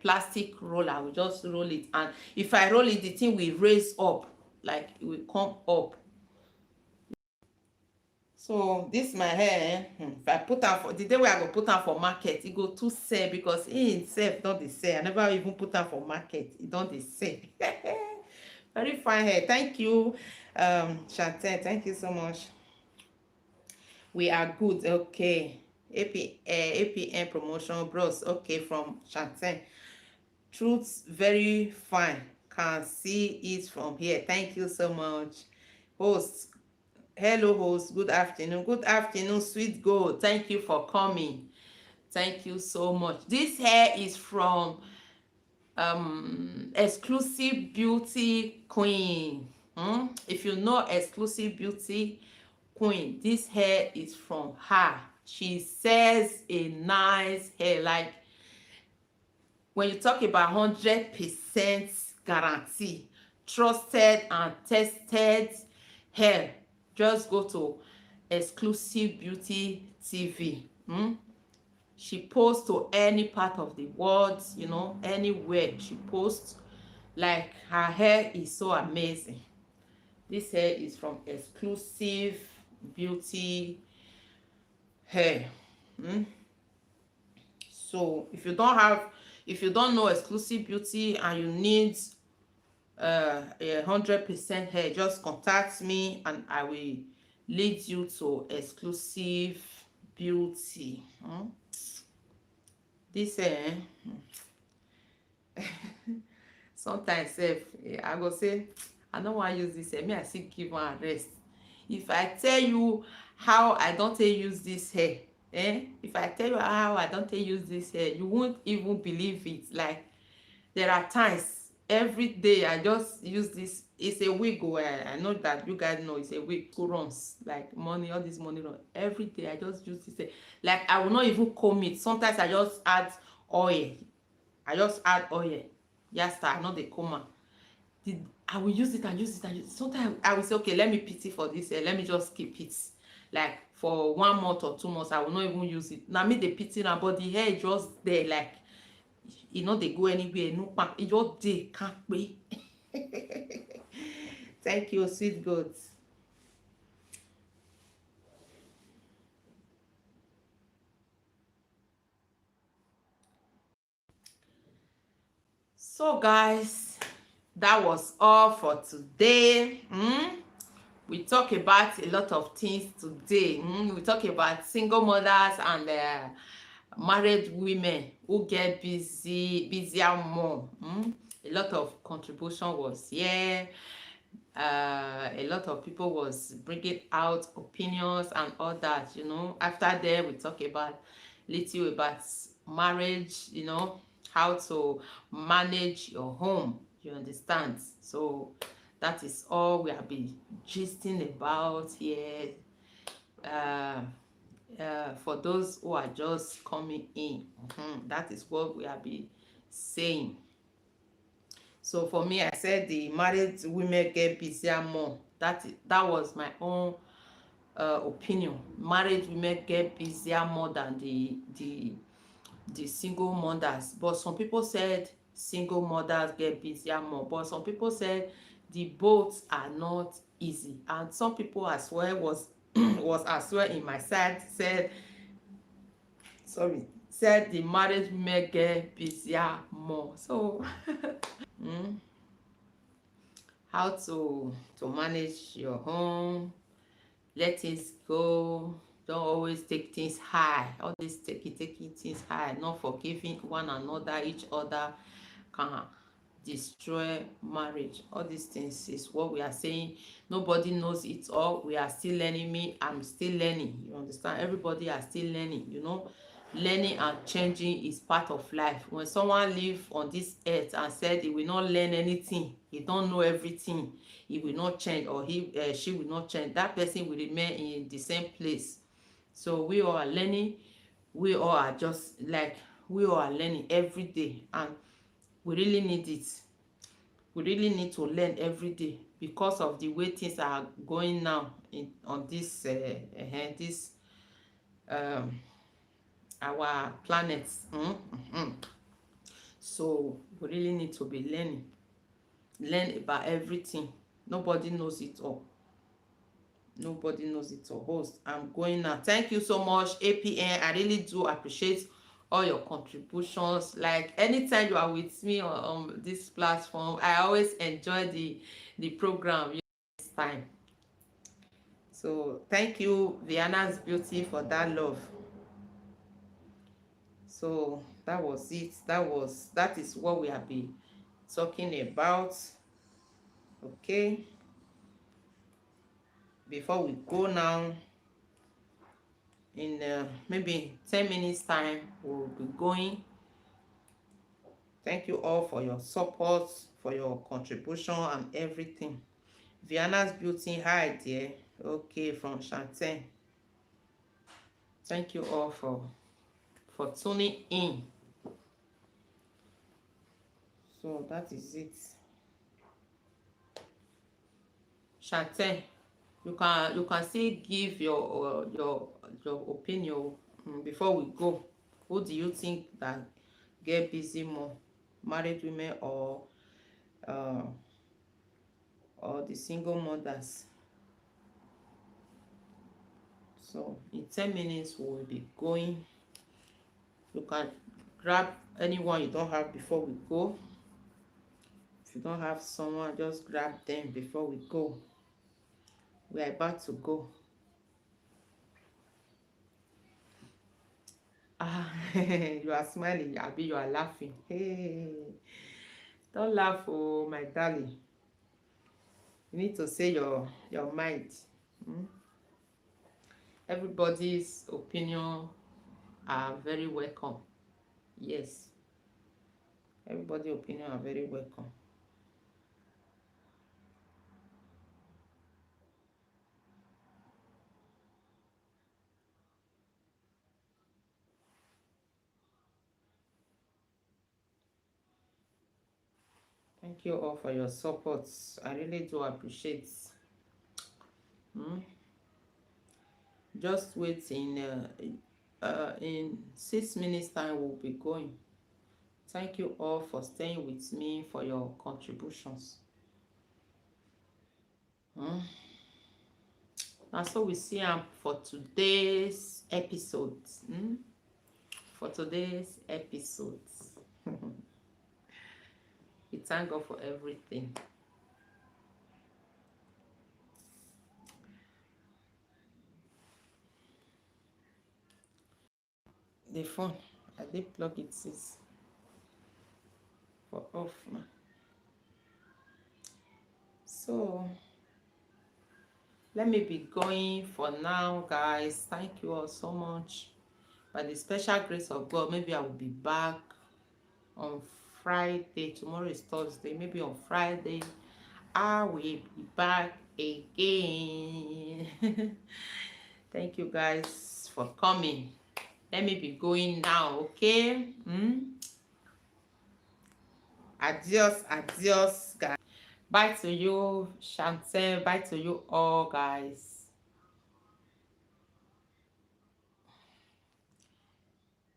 plastic roller. I will just roll it, and if I roll it, the thing will raise up, like it will come up. So this my hair, if I put am for the day wey I go put am for market, e go too sell because e himself don dey sell. I never even put am for market, e don dey sell. Very fine hair. Thank you, Chantel. Thank you so much. We are good. Okay. APN promotion bros. Okay, from Chantel. Truth very fine. Can see it from here. Thank you so much. Host. Hello, host. Good afternoon. Good afternoon, sweet gold. Thank you for coming. Thank you so much. This hair is from Exclusive Beauty Queen. If you know Exclusive Beauty Queen, this hair is from her. She sells a nice hair. Like, when you talk about 100% guarantee, trusted and tested hair, just go to Exclusive Beauty TV. She posts to any part of the world, you know, anywhere she posts. Like, her hair is so amazing. This hair is from Exclusive Beauty Hair. So if you don't know Exclusive Beauty and you need 100% hair, just contact me and I will lead you to Exclusive Beauty. This hair, sometimes sef I go say I no wan use this hair, me I still give am rest. If I tell you how I don take use this hair, if I tell you how I don take use this hair, you won't even believe it. Like, there are times every day I just use this. It's a wig. I know that you guys know it's a wig. 2 runs, like money, all this money run. Every day I just use this hair. Like, I will not even comb it. Sometimes I just add oil. Yes, I know they comb am. I will use it and use it and use it. Sometimes I will say, okay, let me pity for this hair. Let me just keep it. Like, for 1 month or 2 months, I will not even use it. Now me dey pity am, but the hair just there, like, e no dey go anywhere. No pack. E just dey kampe. Thank you, sweet goat. So guys, that was all for today. We talk about a lot of things today. We talk about single mothers and married women who get busier more. A lot of contribution was here. A lot of people was bringing out opinions and all that, you know. After that, we talk about little about marriage, you know, how to manage your home, you understand. So that is all we have been gisting about here. For those who are just coming in, that is what we have been saying. So for me, I said the married women get busier more. That was my own opinion. Married women get busier more than the single mothers. But some people said single mothers get busier more. But some people said the both are not easy. And some people as well was as well in my side said the married women get busier more. So how to manage your home, let things go, don't always take things high, all this taking things high, not forgiving one another, each other, destroy marriage. All these things is what we are saying. Nobody knows it all. We are still learning. Me, I'm still learning. You understand? Everybody are still learning, you know. Learning and changing is part of life. When someone live on this earth and said he will not learn anything, he don't know everything, he will not change, or she will not change, that person will remain in the same place. So we all are learning. We all are just like, we all are learning every day, and we really need it. We really need to learn every day because of the way things are going now on this this um our planet. So we really need to be learn about everything. Nobody knows it all. Nobody knows it all. Host, I'm going now. Thank you so much, APN. I really do appreciate all your contributions. Like, anytime you are with me on this platform, I always enjoy the program, this time. So thank you, Vienna's Beauty, for that love. So that was it. That is what we have been talking about. Okay, before we go now, in maybe 10 minutes time, we'll be going. Thank you all for your support, for your contribution and everything. Vienna's Beauty, hi dear. Okay, from Shanten. Thank you all for tuning in. So that is it. Shanten, you can still give your opinion before we go. Who do you think that get busy more, married women or the single mothers? So in 10 minutes we'll be going. You can grab anyone you don't have before we go. If you don't have someone, just grab them before we go. We are about to go. You are smiling, Abi, you are laughing. Hey, don't laugh, oh my darling. You need to say your mind. Everybody's opinion are very welcome. Yes, everybody's opinion are very welcome. Thank you all for your support. I really do appreciate. Just wait, in 6 minutes time we'll be going. Thank you all for staying with me, for your contributions. And so we see for today's episode. For today's episode. We thank God for everything. The phone, I did plug it since for off now. So let me be going for now, guys. Thank you all so much. By the special grace of God, maybe I will be back on Friday. Tomorrow is Thursday. Maybe on Friday I will be back again. Thank you guys for coming. Let me be going now, okay? Adios, guys. Bye to you, Chantel. Bye to you all, guys.